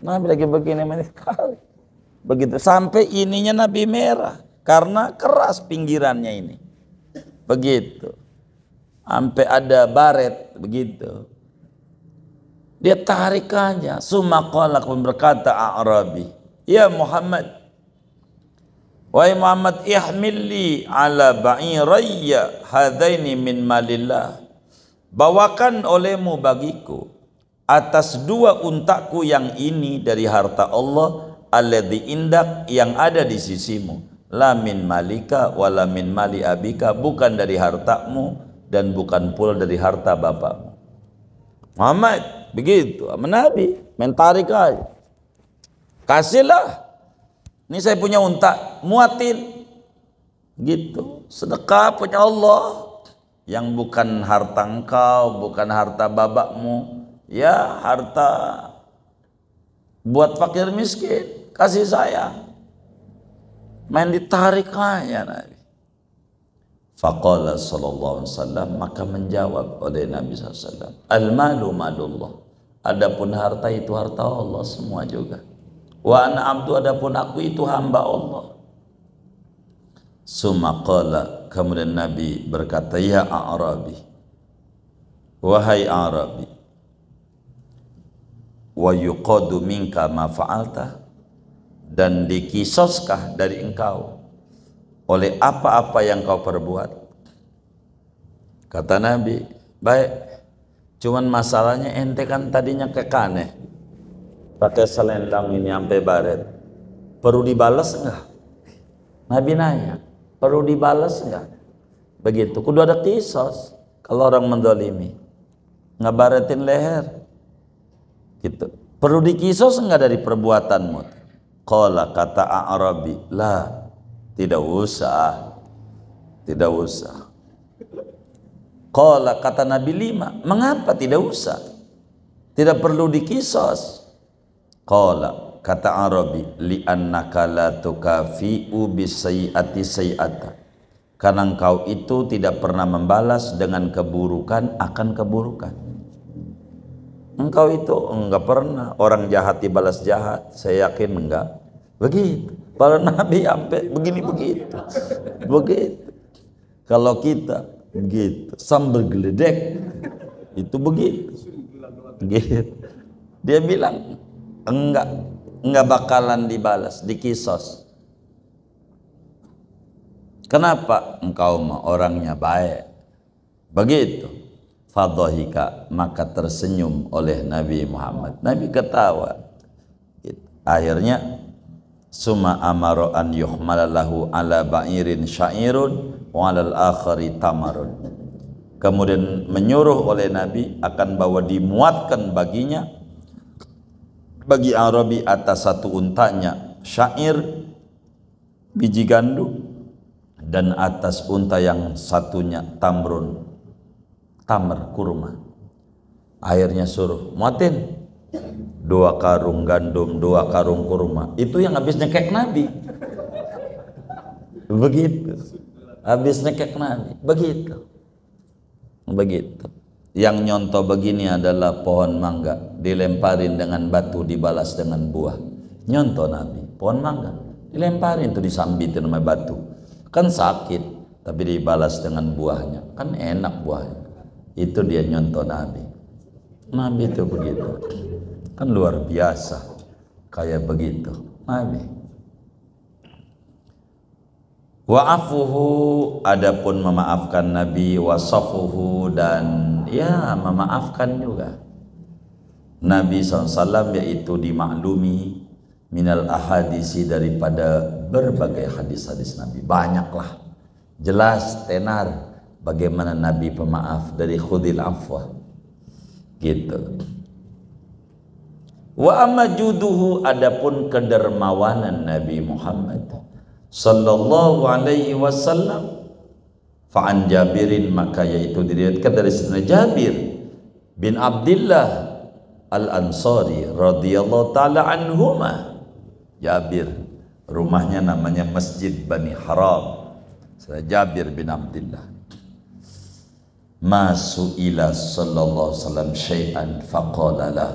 Nabi lagi begini main tarik. Begitu sampai ininya Nabi merah karena keras pinggirannya ini. Begitu. Sampai ada baret begitu. Dia tarik aja. Summa qala, berkata A'rabi, ya Muhammad, wahai Muhammad, ihmilli ala ba'irayya hadaini min malillah, bawakan olehmu bagiku atas dua untaku yang ini dari harta Allah, alladzi indak, yang ada di sisimu, la min malika wala min mali abika, bukan dari hartamu dan bukan pula dari harta bapakmu. Muhammad begitu sama Nabi, main tarik aja, kasihlah, ini saya punya unta, muatin gitu, sedekah punya Allah, yang bukan harta engkau, bukan harta bapakmu, ya harta buat fakir miskin, kasih saya. Main ditarik aja Nabi. Faqala sallallahu alaihi wasallam, maka menjawab oleh Nabi SAW, al-malu malullah, adapun harta itu harta Allah semua juga. Wa ana abdu, adapun aku itu hamba Allah. Summa qala, kemudian Nabi berkata, ya A'rabi, wahai A'rabi, wa yuqadu minka ma fa'alta, dan dikisoskah dari engkau oleh apa-apa yang kau perbuat? Kata Nabi, baik, cuman masalahnya ente kan tadinya kekane pakai selendang ini sampai baret, perlu dibalas enggak? Nabi nanya, perlu dibalas enggak? Begitu, kudu ada kisos. Kalau orang mendolimi ngebaretin leher gitu, perlu dikisos enggak dari perbuatanmu? Qala, kata A'rabi, la, tidak usah, tidak usah. Qala, kata Nabi, 5. Mengapa tidak usah? Tidak perlu dikisos. Qala, kata Arabi, li'annaka la tukafi'u bisayyi'ati sayyi'ata. Karena engkau itu tidak pernah membalas dengan keburukan akan keburukan. Engkau itu enggak pernah orang jahat dibalas jahat. Saya yakin enggak. Begitu. Para Nabi sampai begini-begitu. Begitu. Kalau kita begitu, sambal geledek itu begitu. Begitu. Dia bilang enggak bakalan dibalas, dikisos. Kenapa? Engkau mah orangnya baik. Begitu. Fadhahika, maka tersenyum oleh Nabi Muhammad. Nabi ketawa. Akhirnya summa amara an yuhmalalahu ala ba'irin sya'irun wa alal akhari tamarun. Kemudian menyuruh oleh Nabi akan bahwa dimuatkan baginya, bagi Arabi, atas satu untanya syair, biji gandum, dan atas unta yang satunya tamrun, tamar, kurma. Akhirnya suruh muatin 2 karung gandum, 2 karung kurma. Itu yang habis nyekek Nabi. Begitu. Habis nyekek Nabi. Begitu. Begitu. Yang nyontoh begini adalah pohon mangga, dilemparin dengan batu, dibalas dengan buah. Nyontoh Nabi, pohon mangga dilemparin tuh, disambitin sama batu. Kan sakit, tapi dibalas dengan buahnya. Kan enak buahnya. Itu dia nyontoh Nabi. Nabi itu begitu. Kan luar biasa. Kayak begitu Nabi. Wa'afuhu, adapun memaafkan Nabi, wasafuhu, dan ya memaafkan juga Nabi SAW, yaitu dimaklumi minal ahadisi, daripada berbagai hadis-hadis Nabi. Banyaklah, jelas tenar bagaimana Nabi pemaaf, dari khudil afwa gitu. Wa amma juduhu, adapun kedermawanan Nabi Muhammad sallallahu alaihi wasallam, fa'an Jabirin, maka yaitu diriwayatkan dari Sayyidina Jabir bin Abdullah Al-Ansari radhiyallahu taala anhuma. Jabir, rumahnya namanya Masjid Bani Haram. Sayyidina Jabir bin Abdullah. Ma su'ila sallallahu alaihi wasallam syai'an faqala lah.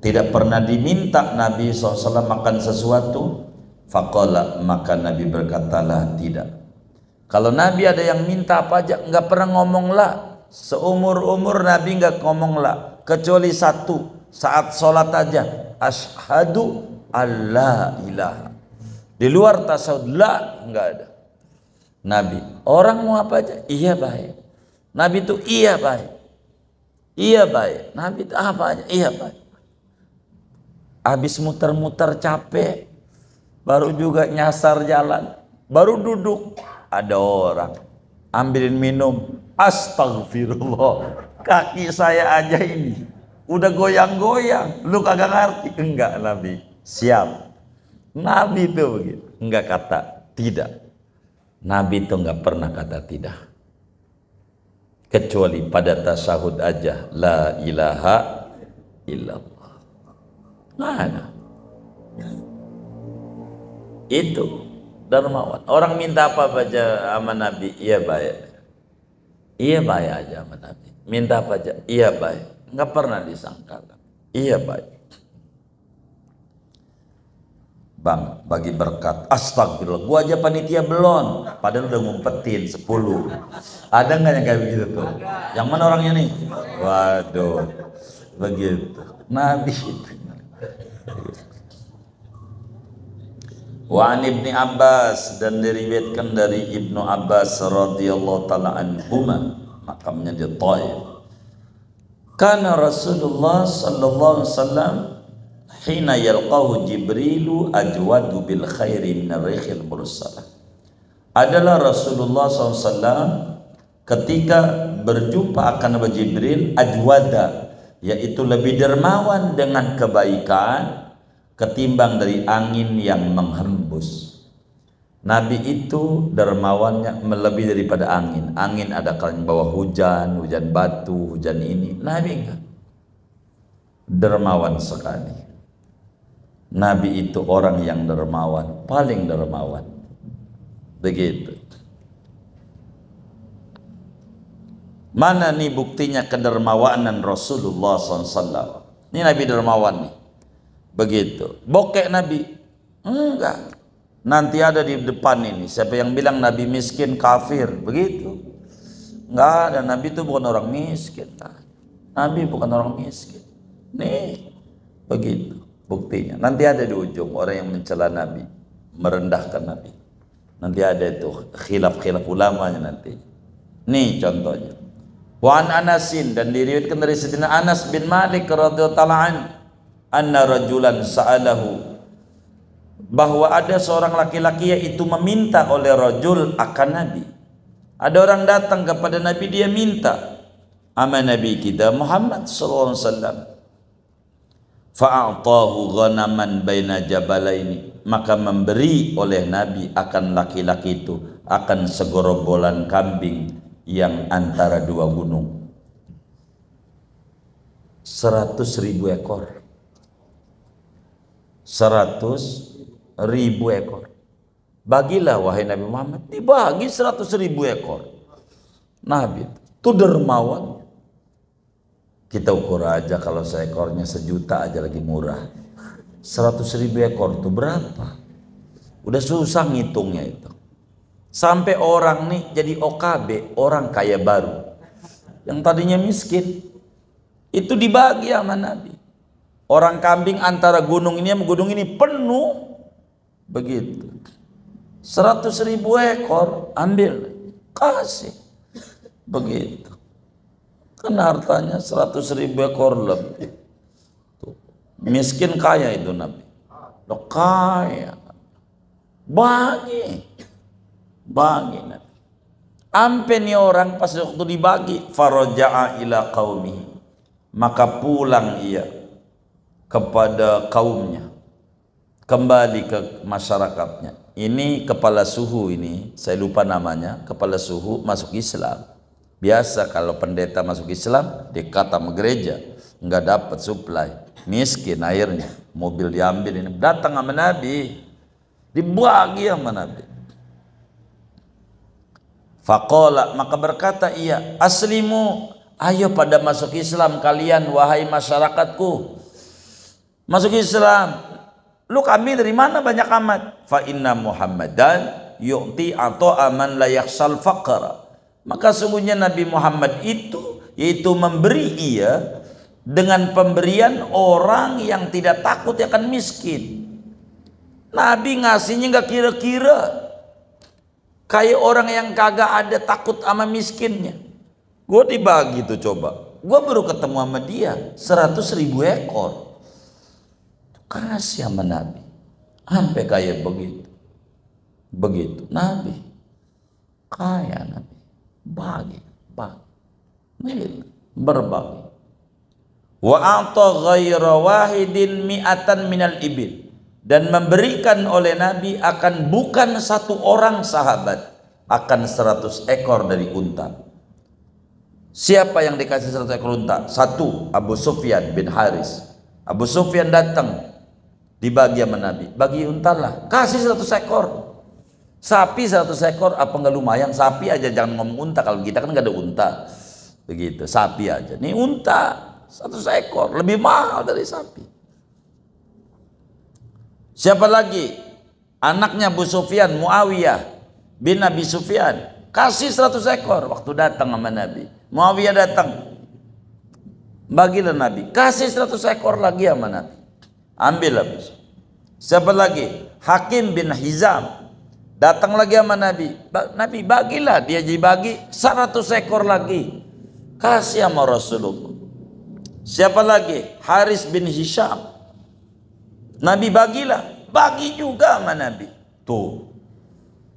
Tidak pernah diminta Nabi SAW makan sesuatu, faqala, maka Nabi berkatalah tidak. Kalau Nabi ada yang minta apa aja, nggak pernah ngomong la. Seumur-umur Nabi nggak ngomong la, kecuali satu, saat sholat aja, asyhadu alla ilaha. Di luar tasawuf la, nggak ada. Nabi, orang mau apa aja, iya baik. Nabi itu iya baik, iya baik. Nabi itu apa aja, iya baik. Habis muter-muter capek, baru juga nyasar jalan, baru duduk, ada orang ambilin minum, astagfirullah, kaki saya aja ini udah goyang-goyang, lu kagak ngerti. Enggak, Nabi siap. Nabi itu begitu, enggak kata tidak. Nabi itu enggak pernah kata tidak, kecuali pada tasyahud aja, la ilaha illallah. Mana? Itu dermawan. Orang minta apa baca sama Nabi, iya baik. Iya baik aja sama Nabi. Minta apa aja, iya baik. Enggak pernah disangkal. Iya baik. Bang, bagi berkat, astagfirullah, gua aja panitia belum, padahal udah ngumpetin 10. Ada nggak yang kayak begitu tuh? Yang mana orangnya nih? Waduh, begitu. Nabi itu. Wa an Ibni Abbas, dan diriwayatkan dari Ibnu Abbas radhiyallahu taala anhuma, makamnya di Thaif. Kana Rasulullah sallallahu alaihi wasallam hina yalqahu Jibrilu ajwadu bil khairi min ar-rihil mursalah. Adalah Rasulullah SAW ketika berjumpa akan Nabi Jibril, ajwada, yaitu lebih dermawan dengan kebaikan ketimbang dari angin yang menghembus. Nabi itu dermawannya melebihi daripada angin. Angin ada kalanya bawa hujan, hujan batu, hujan ini. Nabi enggak. Dermawan sekali. Nabi itu orang yang dermawan, paling dermawan. Begitu. Mana nih buktinya kedermawanan Rasulullah SAW? Ini Nabi dermawan nih. Begitu. Bokek Nabi? Enggak. Nanti ada di depan ini. Siapa yang bilang Nabi miskin, kafir? Begitu. Enggak ada. Nabi itu bukan orang miskin. Nabi bukan orang miskin. Nih. Begitu. Buktinya. Nanti ada di ujung orang yang mencela Nabi. Merendahkan Nabi. Nanti ada itu khilaf-khilaf ulamanya nanti. Nih contohnya. Wa an Anasin, dan diriwayatkan dari Sayyidina Anas bin Malik radhiyallahu ta'ala anna rajulan sa'alahu, bahwa ada seorang laki-laki yaitu meminta oleh rajul akan Nabi. Ada orang datang kepada Nabi, dia minta ama Nabi kita Muhammad sallallahu alaihi wasallam. Fa'atahu ghanaman baina jabalaini, maka memberi oleh Nabi akan laki-laki itu akan segerombolan kambing yang antara dua gunung. 100.000 ekor. 100.000 ekor. Bagilah wahai Nabi Muhammad, dibagi 100.000 ekor. Nabi itu dermawan. Kita ukur aja, kalau seekornya 1 juta aja lagi murah. 100.000 ekor itu berapa? Udah susah ngitungnya itu. Sampai orang nih jadi OKB, orang kaya baru, yang tadinya miskin, itu dibagi sama Nabi. Orang kambing antara gunung ini sama gunung ini penuh. Begitu. 100.000 ekor, ambil, kasih. Begitu. Kan hartanya 100.000 ekor lebih. Tuh. Miskin kaya itu Nabi. Loh, kaya. Bagi Nabi. Ampe nih orang pas waktu dibagi, faraja'a ila qaumihi, maka pulang ia kepada kaumnya, kembali ke masyarakatnya. Ini kepala suhu, ini saya lupa namanya, kepala suhu masuk Islam. Biasa kalau pendeta masuk Islam dekat sama gereja, nggak dapat supply, miskin airnya, mobil diambil, ini datang sama Nabi, dibagi sama Nabi. Faqala, maka berkata ia, aslimu, ayo pada masuk Islam kalian wahai masyarakatku. Masuk Islam. Lu kami dari mana banyak amat? Fa inna Muhammadan yu'ti ata'a man la yakhshal faqra. Maka sungguhnya Nabi Muhammad itu yaitu memberi ia dengan pemberian orang yang tidak takut akan miskin. Nabi ngasihnya nggak kira-kira. Kayak orang yang kagak ada takut sama miskinnya. Gue dibagi tuh coba. Gue baru ketemu sama dia 100.000 ekor. Kasih sama Nabi. Sampai kayak begitu. Begitu. Nabi. Kaya Nabi. Bagi. Berbagi. Wa a'ta ghaira wahidin mi'atan minal ibil. Dan memberikan oleh Nabi akan bukan 1 orang sahabat, akan 100 ekor dari unta. Siapa yang dikasih 100 ekor unta? 1, Abu Sufyan bin Haris. Abu Sufyan datang, dibagi sama Nabi, bagi unta lah, kasih 100 ekor. Sapi 100 ekor, apa nggak lumayan? Sapi aja, jangan ngomong unta, kalau kita kan nggak ada unta. Begitu, sapi aja. Nih unta 100 ekor, lebih mahal dari sapi. Siapa lagi? Anaknya Abu Sufyan, Muawiyah bin Abi Sufyan, kasih 100 ekor waktu datang sama Nabi. Muawiyah datang, bagilah Nabi, kasih 100 ekor lagi sama Nabi. Ambil habis. Siapa lagi? Hakim bin Hizam datang lagi sama Nabi. Nabi bagilah, dia dibagi 100 ekor lagi, kasih sama Rasulullah. Siapa lagi? Haris bin Hisham, Nabi bagilah, bagi juga sama Nabi. Tuh,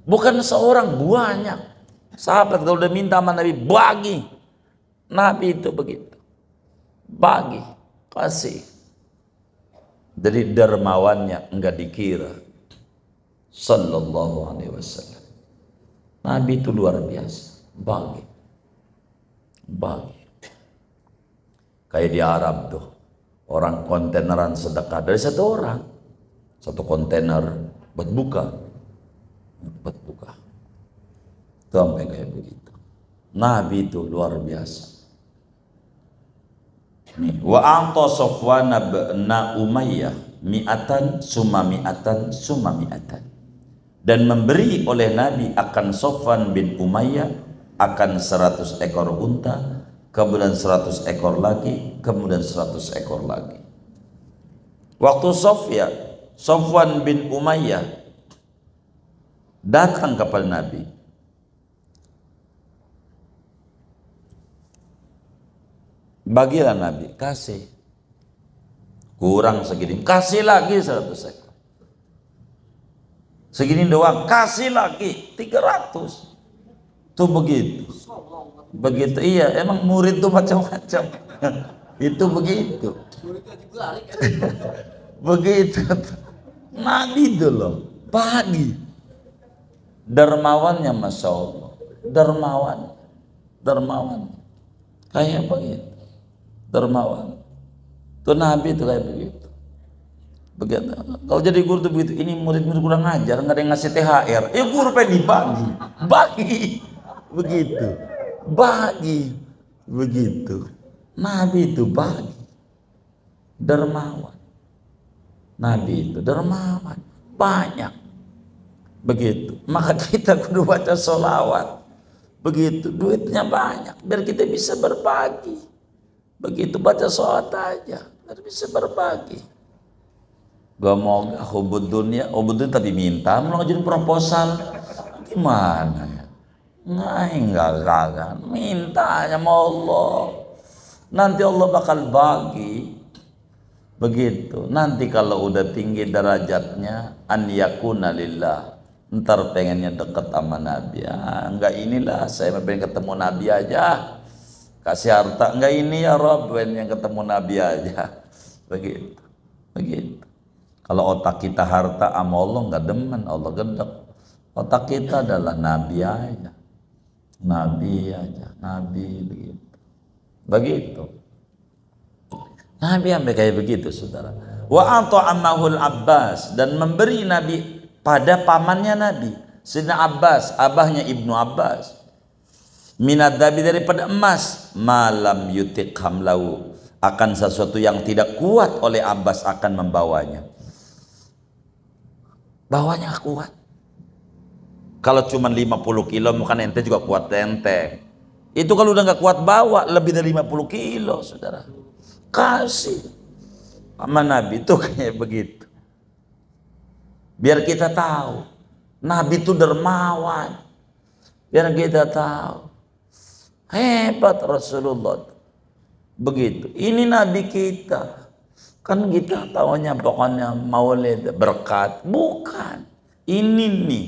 bukan seorang, banyak sahabat kalau udah minta sama Nabi bagi. Nabi itu begitu, bagi, kasih. Jadi dermawannya enggak dikira. sallallahu alaihi wasallam. Nabi itu luar biasa, bagi. Kayak di Arab tuh, orang kontaineran sedekah dari satu orang, satu kontainer buat buka. Itu sampai kayak begitu. Nabi itu luar biasa. Nih, wa a'ta Safwan bin Umayyah mi'atan summa mi'atan summa mi'atan. Dan memberi oleh Nabi akan Safwan bin Umayyah akan 100 ekor unta, kemudian 100 ekor lagi, kemudian 100 ekor lagi. Waktu Safwan bin Umayyah datang kepada Nabi, bagilah Nabi, kasih. Kurang segini, kasih lagi 100 ekor. Segini doang, kasih lagi 300. Tuh begitu. Begitu, iya, emang murid tuh macam-macam. Itu begitu. Begitu. Nabi itu loh, pagi. Dermawannya Masya Allah. Dermawan. Kayak begitu. Dermawan. Tuh Nabi itu kayak begitu. Begitu. Kalau jadi guru tuh begitu, ini murid-murid kurang ajar, nggak ada yang ngasih THR. Guru pengen bagi. Begitu. Bagi. Begitu. Nabi itu bagi. Dermawan. Nabi itu dermawan. Banyak. Begitu. Maka kita kudu baca sholawat. Begitu. Duitnya banyak. Biar kita bisa berbagi. Begitu, baca sholawat aja. Biar bisa berbagi. Gak mau hubud dunia tapi minta mau ngajuin proposal. Gimana ya? Enggak. Minta aja sama Allah. Nanti Allah bakal bagi. Begitu. Nanti kalau udah tinggi derajatnya, an yakuna lillah. Ntar pengennya deket sama Nabi. Enggak, inilah saya pengen ketemu Nabi aja. Kasih harta enggak, ini ya Rabb, yang ketemu Nabi aja. Begitu. Kalau otak kita harta sama Allah enggak demen, Allah gedek. Otak kita adalah Nabi aja. Nabi begitu. Nabi sampai kayak begitu, saudara. Wa ata ammahul Abbas, dan memberi Nabi pada pamannya Nabi, Sayyidina Abbas, abahnya Ibnu Abbas, minadzabi, daripada emas, malam yutik hamlau, akan sesuatu yang tidak kuat oleh Abbas akan membawanya. Bawanya kuat. Kalau cuma 50 kilo bukan ente juga kuat ente. Itu kalau udah nggak kuat bawa lebih dari 50 kilo, saudara. Kasih sama Nabi itu kayak begitu. Biar kita tahu Nabi itu dermawan. Biar kita tahu hebat Rasulullah. Begitu. Ini Nabi kita. Kan kita tahunya pokoknya maulid berkat. Bukan. Ini nih.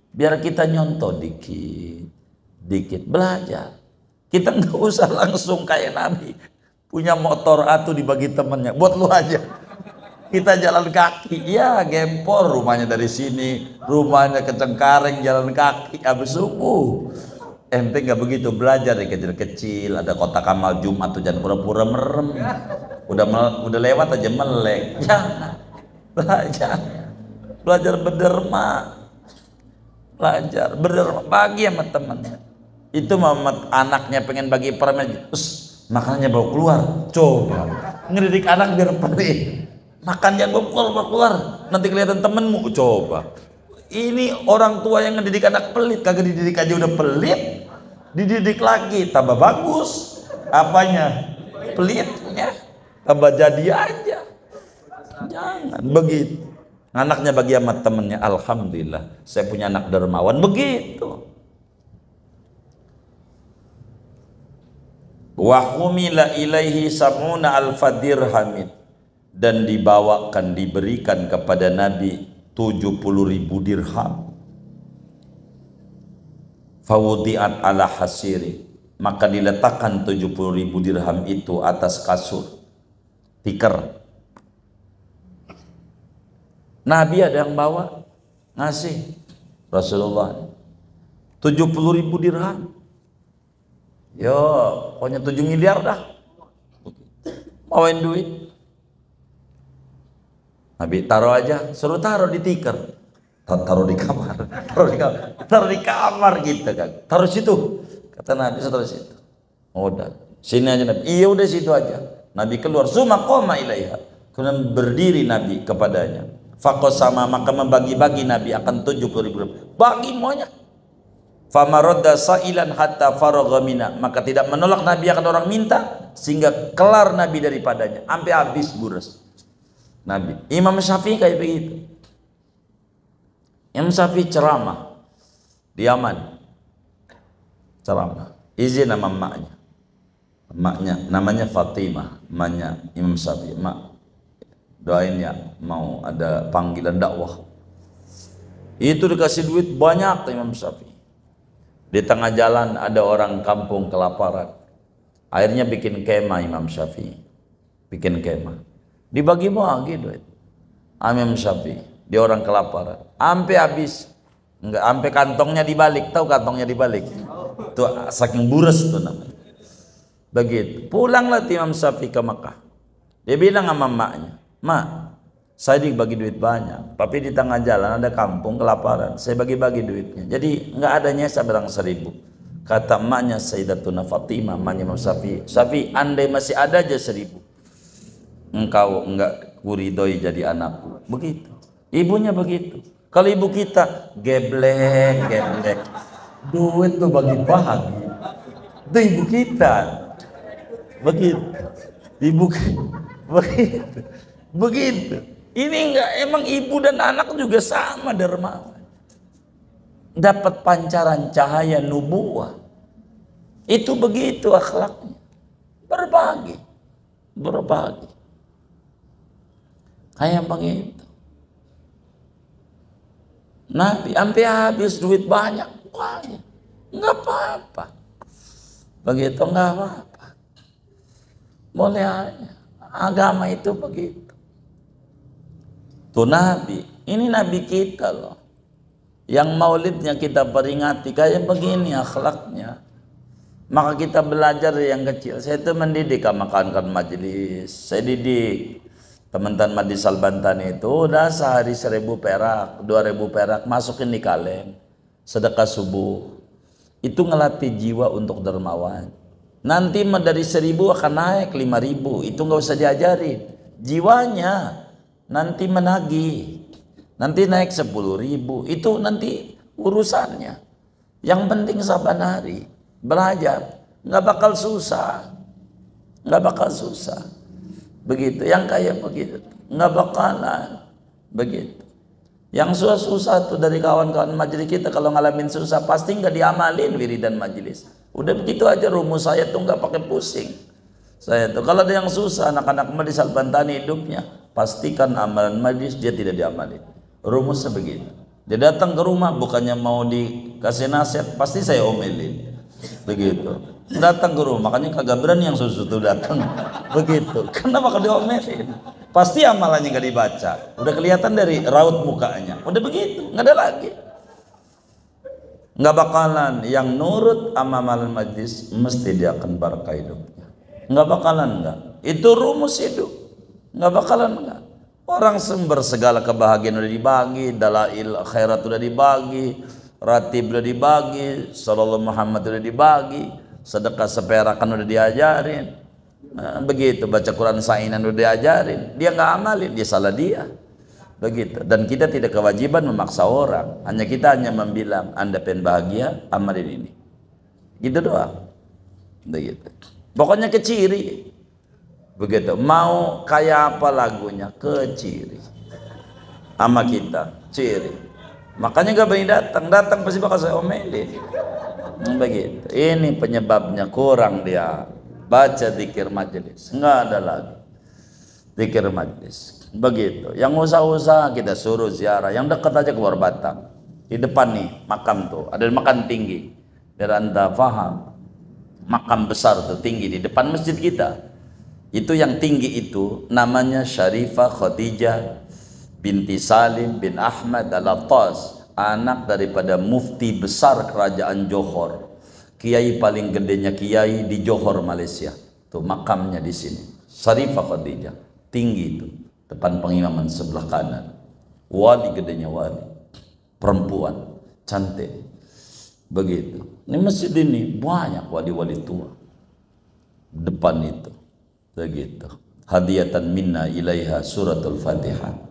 Biar kita nyontoh dikit belajar. Kita nggak usah langsung kayak Nabi punya motor atau dibagi temennya, buat lu aja. Kita jalan kaki, ya gempor rumahnya dari sini, rumahnya ke Cengkareng, jalan kaki habis subuh. Ente nggak begitu, belajar dari kecil-kecil, ada kotak amal Jumat tuh, jangan pura-pura merem. Udah lewat aja melek. Jangan. Belajar berderma. Bagi sama temannya. Itu Muhammad anaknya pengen bagi permen, makanannya bawa keluar. Coba ngedidik anak biar pelit. Makan jangan bawa keluar, nanti kelihatan temenmu. Coba. Ini orang tua yang ngedidik anak pelit, kagak dididik aja udah pelit, dididik lagi tambah bagus. Apanya? Pelitnya. Tambah jadi aja. Jangan begitu. Anaknya bagi sama temennya, alhamdulillah saya punya anak dermawan. Begitu. Wa humila ilaihi samuna alfa dirhamin, dan dibawakan, diberikan kepada Nabi 70.000 dirham. Fawudi'at ala hasiri, maka diletakkan 70.000 dirham itu atas kasur tikar. Nabi ada yang bawa, ngasih Rasulullah 70.000 dirham. Yo, pokoknya 7 miliar dah. Bawain duit. Nabi taruh aja, suruh taruh di tikar. Taruh di kamar, taruh di kamar gitu kan. Taruh situ. Kata Nabi, taruh situ. Udah, sini aja Nabi. Iya udah situ aja. Nabi keluar, summa qoma ilaiha. Kemudian berdiri Nabi kepadanya. Faqasama, maka membagi-bagi Nabi akan 70.000. Bagi semuanya. Famaradda sa'ilan hatta faragha mina, maka tidak menolak Nabi akan orang minta sehingga kelar Nabi daripadanya sampai habis buras Nabi. Imam Syafi'i kayak begitu. Imam Syafi'i ceramah di Yaman, ceramah izin nama emaknya namanya Fatimah, emaknya Imam Syafi'i. Mak, doain ya mau ada panggilan dakwah. Itu dikasih duit banyak Imam Syafi'i. Di tengah jalan ada orang kampung kelaparan. Akhirnya bikin kemah Imam Syafi'i. Bikin kemah. Dibagi-bagi duit. Imam Syafi'i. Dia orang kelaparan. Sampai habis. Enggak, sampai kantongnya dibalik. Tahu kantongnya dibalik? Tuh saking buras tuh namanya. Begitu. Pulanglah Imam Syafi'i ke Mekah. Dia bilang sama emaknya, "Mak, saya dibagi duit banyak, tapi di tengah jalan ada kampung kelaparan, saya bagi-bagi duitnya. Jadi nggak adanya seberang 1.000. Kata emaknya Sayyidatuna Fatimah, emaknya Imam Syafi'i, "Syafi'i, andai masih ada aja 1.000, engkau enggak kuridoi jadi anakku." Begitu. Ibunya begitu. Kalau ibu kita geblek, duit tuh bagi-bagi. Itu ibu kita. Begitu. Ibu begitu. Begitu. Ini enggak, emang ibu dan anak juga sama dermawan. Dapat pancaran cahaya nubuwah. Itu begitu akhlaknya. Berbagi. Kayak begitu. Nabi sampai habis duit banyak. Enggak apa-apa. Begitu enggak apa-apa. Boleh aja. Agama itu begitu. Tuh Nabi, ini Nabi kita loh. Yang maulidnya kita peringati kayak begini akhlaknya. Maka kita belajar dari yang kecil. Saya itu mendidik makan majelis. Saya didik teman-teman di Salbantani itu udah sehari 1.000 perak, 2.000 perak masukin di kaleng. Sedekah subuh. Itu ngelatih jiwa untuk dermawan. Nanti dari 1.000 akan naik 5.000. Itu nggak usah diajarin. Jiwanya nanti menagih, nanti naik 10.000, itu nanti urusannya. Yang penting saban hari belajar, nggak bakal susah, begitu. Yang kayak begitu nggak bakalan begitu. Yang susah-susah tuh dari kawan-kawan majelis kita, kalau ngalamin susah pasti nggak diamalin wiridan majelis. Udah begitu aja rumus saya tuh nggak pakai pusing. Saya tuh kalau ada yang susah anak-anak di Salbantani hidupnya, pastikan amalan majlis dia tidak diamalin. Rumusnya begitu. Dia datang ke rumah bukannya mau dikasih nasihat, pasti saya omelin. Begitu. Datang ke rumah, makanya kagak berani yang susu itu datang. Begitu. Kenapa kalau diomelin? Pasti amalannya gak dibaca. Udah kelihatan dari raut mukanya. Udah begitu, nggak ada lagi. Nggak bakalan yang nurut amalan majlis mesti dia akan barakah hidupnya. Nggak bakalan enggak. Itu rumus hidup. Nggak bakalan enggak. Orang sumber segala kebahagiaan udah dibagi, dalail khairat udah dibagi, ratib udah dibagi, sallallahu Muhammad udah dibagi, sedekah seperakan udah diajarin. Nah, begitu baca Quran sa'inan udah diajarin. Dia nggak amalin, dia salah dia. Begitu. Dan kita tidak kewajiban memaksa orang. Kita hanya membilang, Anda pengen bahagia, amalin ini. Gitu doang. Begitu. Pokoknya keciri. Begitu. Mau kayak apa lagunya? Keciri. Sama kita. Ciri. Makanya gak berani datang pasti bakal saya omelin. Begitu. Ini penyebabnya kurang dia baca zikir majelis. Nggak ada lagi zikir majelis. Begitu. Yang usah-usah kita suruh ziarah. Yang dekat aja keluar Batang. Di depan nih makam tuh. Ada makam tinggi. Biar Anda paham. Makam besar tuh tinggi di depan masjid kita. Itu yang tinggi itu namanya Syarifah Khadijah binti Salim bin Ahmad Al-Attas, anak daripada mufti besar kerajaan Johor, kiai paling gedenya kiai di Johor Malaysia. Tuh makamnya di sini. Syarifah Khadijah, tinggi itu, depan pengimaman sebelah kanan. Wali gedenya wali, perempuan cantik. Begitu. Ini masjid ini banyak wali-wali tua. Depan itu. Begitu. Hadiyatan minna ilaiha suratul Fatihah.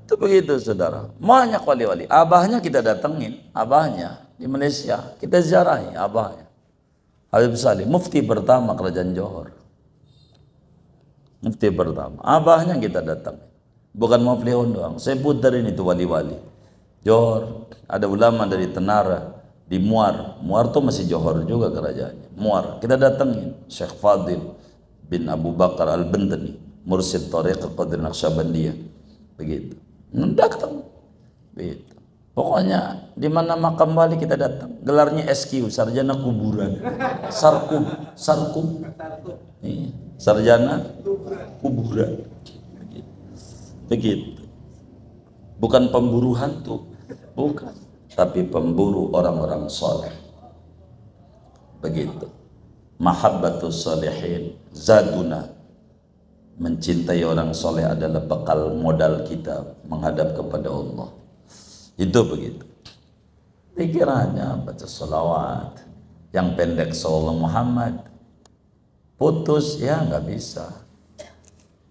Itu begitu saudara, banyak wali-wali. Abahnya kita datengin, abahnya di Malaysia kita ziarahi abahnya. Habib Salim, mufti pertama kerajaan Johor, mufti pertama. Abahnya kita datang, bukan Muflihun doang. Saya puterin itu wali-wali Johor. Ada ulama dari Tenara, di Muar. Muar tuh masih Johor juga kerajaannya. Muar kita datengin Syekh Fadil bin Abu Bakar Al-Bantani, mursyid Tariqah Qadir Naqsyabandiyah. Begitu. Datang, begitu. Pokoknya di mana makam wali kita datang. Gelarnya SQ, sarjana kuburan. Sarkum. Iya, sarjana kuburan. Begitu. Bukan pemburu hantu, bukan, tapi pemburu orang-orang soleh. Begitu. Mahabbatus salihin zaduna. Mencintai orang soleh adalah bekal modal kita menghadap kepada Allah. Itu begitu. Pikirannya baca salawat, yang pendek sallallahu Muhammad, putus ya nggak bisa.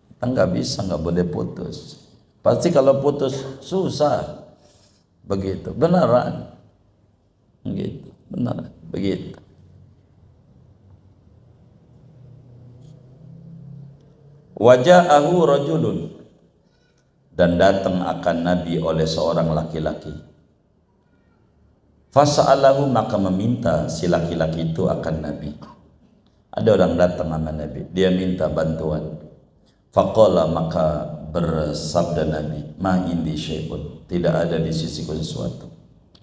Kita nggak bisa, nggak boleh putus. Pasti kalau putus susah. Begitu, beneran. Begitu, beneran, begitu. Waja'ahu rajulun, dan datang akan Nabi oleh seorang laki-laki. Fasa'alahu, maka meminta si laki-laki itu akan Nabi. Ada orang datang sama Nabi, dia minta bantuan. Faqala, maka bersabda Nabi, ma indi syai'un, tidak ada di sisiku sesuatu.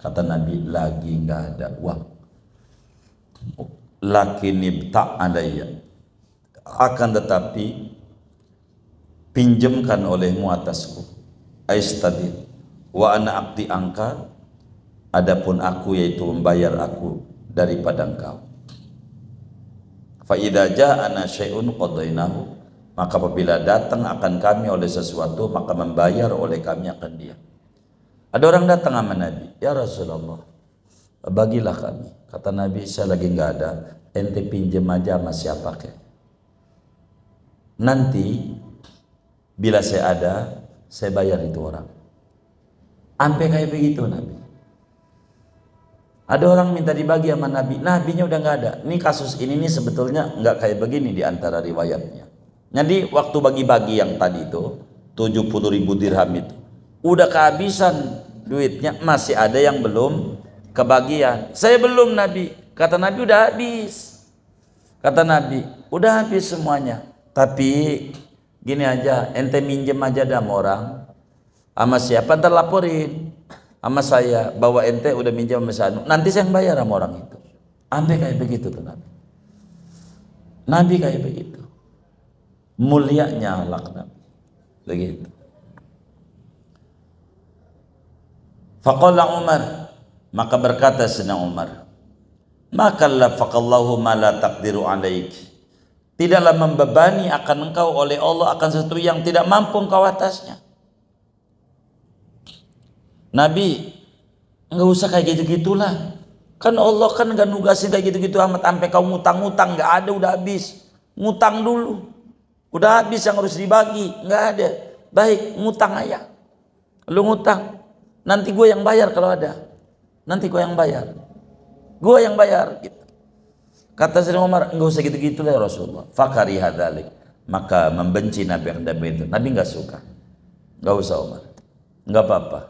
Kata Nabi, lagi nggak ada uang. Lakin tak alayya, akan tetapi pinjamkan olehmu atasku. Aistadil wa ana akti angka, adapun aku yaitu membayar aku daripada engkau. Fa idza ja'ana syai'un qadainahu, maka apabila datang akan kami oleh sesuatu, maka membayar oleh kami akan dia. Ada orang datang sama Nabi, ya Rasulullah, bagilah kami. Kata Nabi, saya lagi nggak ada, ente pinjam aja sama siapa kek. Nanti bila saya ada, saya bayar itu orang. Sampai kayak begitu Nabi. Ada orang minta dibagi sama Nabi, Nabinya udah nggak ada. Ini kasus ini nih sebetulnya nggak kayak begini di antara riwayatnya. Jadi waktu bagi-bagi yang tadi itu 70.000 dirham itu, udah kehabisan duitnya, masih ada yang belum kebagian. Saya belum Nabi. Kata Nabi udah habis. Kata Nabi udah habis semuanya. Tapi gini aja, ente minjem aja dah sama orang, sama siapa ntar laporin sama saya bahwa ente udah minjem sama saya, nanti saya yang bayar sama orang itu. Sampai kayak begitu tuh Nabi. Nabi kayak begitu, mulianya akhlak Nabi begitu. Faqala Umar, maka berkata Sayyidina Umar, maka lafaqallahu ma la taqdiru alaik, tidaklah membebani akan engkau oleh Allah akan sesuatu yang tidak mampu engkau atasnya. Nabi, enggak usah kayak gitu-gitulah. Kan Allah kan enggak nugasin kayak gitu-gitu amat sampai kau ngutang-ngutang, enggak ada, udah habis. Ngutang dulu. Udah habis yang harus dibagi, enggak ada. Baik, ngutang aja. Lu ngutang, nanti gue yang bayar kalau ada. Nanti gue yang bayar. Gue yang bayar gitu. Kata Sayyidina Umar, enggak usah gitu-gitu lah ya Rasulullah. Fakari hadzalik, maka membenci Nabi yang itu. Nabi enggak suka. Enggak usah Umar. Enggak apa-apa.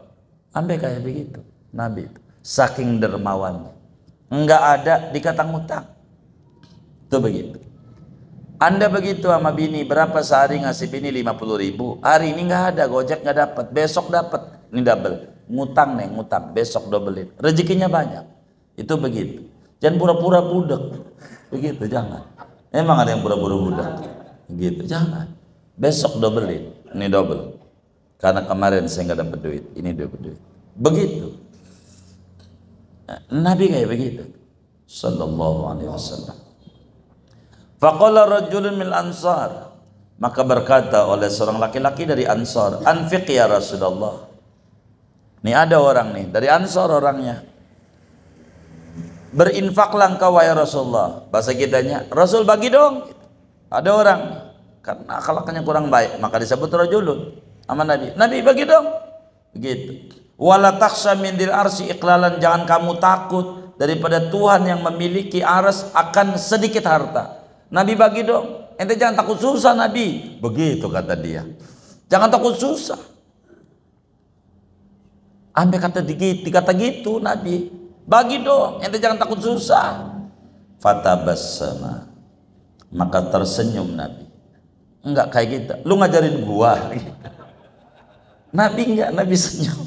Sampai kayak begitu Nabi itu. Saking dermawannya. Enggak ada dikata ngutang. Itu begitu. Anda begitu sama bini, berapa sehari ngasih bini 50.000, hari ini enggak ada, Gojek enggak dapat, besok dapat. Ini double. Ngutang nih, ngutang, besok dobelin. Rezekinya banyak. Itu begitu. Jangan pura-pura budak. Begitu, jangan. Emang ada yang pura-pura budak? Gitu, jangan. Besok dobelin. Ini double. Karena kemarin saya nggak dapat duit, ini dapat duit. Begitu. Nabi kayak begitu. Sallallahu alaihi wasallam. Faqala rajulun min ansar. Maka berkata oleh seorang laki-laki dari Ansar, anfiq ya Rasulullah. Ini ada orang nih dari Ansar orangnya. Berinfaklah engkau wahai Rasulullah. Bahasa kitanya, Rasul bagi dong. Ada orang karena akhlaknya kurang baik, maka disebut rajulun sama Nabi. Nabi bagi dong. Begitu. Wala takhsha min dil arsy iqlalan, jangan kamu takut daripada Tuhan yang memiliki aras akan sedikit harta. Nabi bagi dong. Ente jangan takut susah Nabi. Begitu kata dia. Jangan takut susah. Ambil kata dikata gitu Nabi. Bagi dong. Ente jangan takut susah. Fatabassama. Maka tersenyum Nabi. Enggak kayak kita. Lu ngajarin gua. Nabi enggak. Nabi senyum.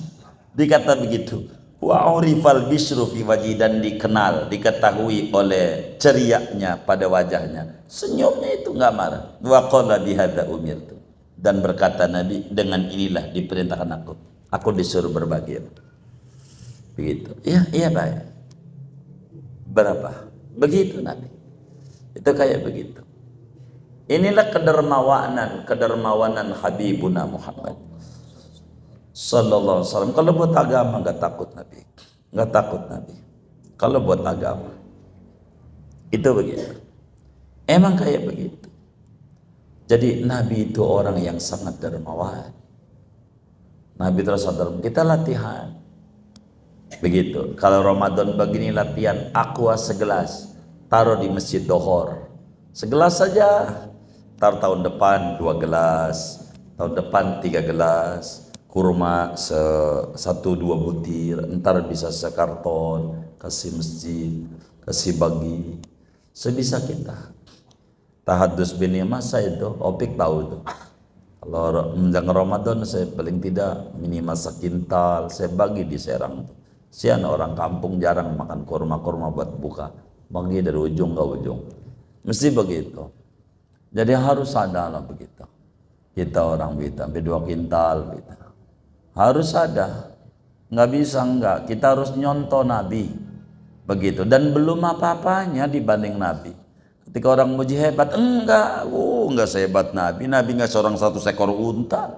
Dikata begitu. Wa urifal bishru fi wajhi, dan dikenal, diketahui oleh ceriaknya pada wajahnya. Senyumnya itu enggak marah. Wa qala bihadza umirtu, dan berkata Nabi, dengan inilah diperintahkan aku. Aku disuruh berbagi. Begitu. Iya baik. Berapa? Begitu Nabi. Itu kayak begitu. Inilah kedermawanan Habibuna Muhammad Sallallahu alaihi wasallam. Kalau buat agama nggak takut Nabi, nggak takut Nabi. Kalau buat agama itu begitu. Emang kayak begitu. Jadi Nabi itu orang yang sangat dermawan. Nabi terus sadar, kita latihan. Begitu. Kalau Ramadan begini latihan, aqua segelas, taruh di masjid Dohor. Segelas saja. Tar tahun depan 2 gelas, tahun depan 3 gelas. Kurma 1-2 butir, entar bisa sekarton, kasih masjid, kasih bagi, sebisa kita. Tahadus bin masa itu, Opik tahu itu. Kalau menjelang Ramadan saya paling tidak minimal sekintal, saya bagi di Serang. Sian orang kampung jarang makan kurma-kurma buat buka, bagi dari ujung ke ujung. Mesti begitu. Jadi harus ada lah begitu. Kita orang kita sampai 2 kintal gitu. Harus ada, nggak bisa enggak. Kita harus nyontoh Nabi, begitu. Dan belum apa-apanya dibanding Nabi. Ketika orang muji hebat, enggak sehebat Nabi. Nabi nggak seorang 1 ekor unta.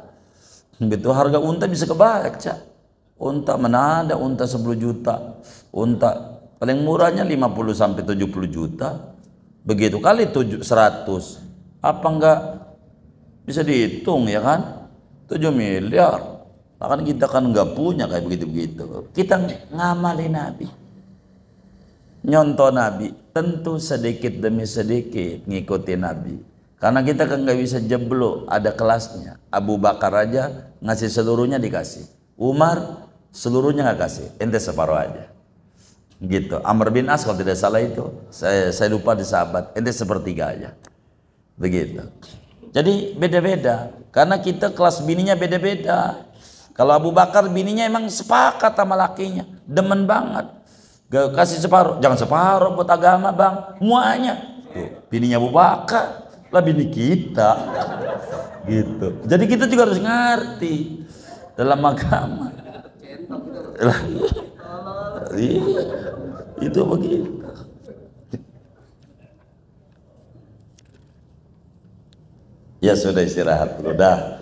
Begitu, harga unta bisa kebaca. Unta mana ada unta 10 juta. Unta paling murahnya 50 sampai 70 juta. Begitu kali 100. Apa enggak bisa dihitung ya kan? 7 miliar. Bahkan kita kan nggak punya kayak begitu-begitu. Kita ngamali Nabi, nyontoh Nabi, tentu sedikit demi sedikit ngikuti Nabi. Karena kita kan nggak bisa jeblok, ada kelasnya. Abu Bakar aja ngasih seluruhnya dikasih. Umar seluruhnya nggak kasih, ente separuh aja. Gitu. Amr bin As kalau tidak salah itu, saya lupa di sahabat, ente sepertiga aja. Begitu. Jadi beda-beda. Karena kita kelas bininya beda-beda. Kalau Abu Bakar bininya emang sepakat sama lakinya, demen banget. Gak kasih separuh, jangan separuh buat agama bang, semuanya. Tuh, bininya Abu Bakar, lah bini kita. Gitu. Jadi kita juga harus ngerti dalam agama. Itu begitu. Ya sudah istirahat dulu dah.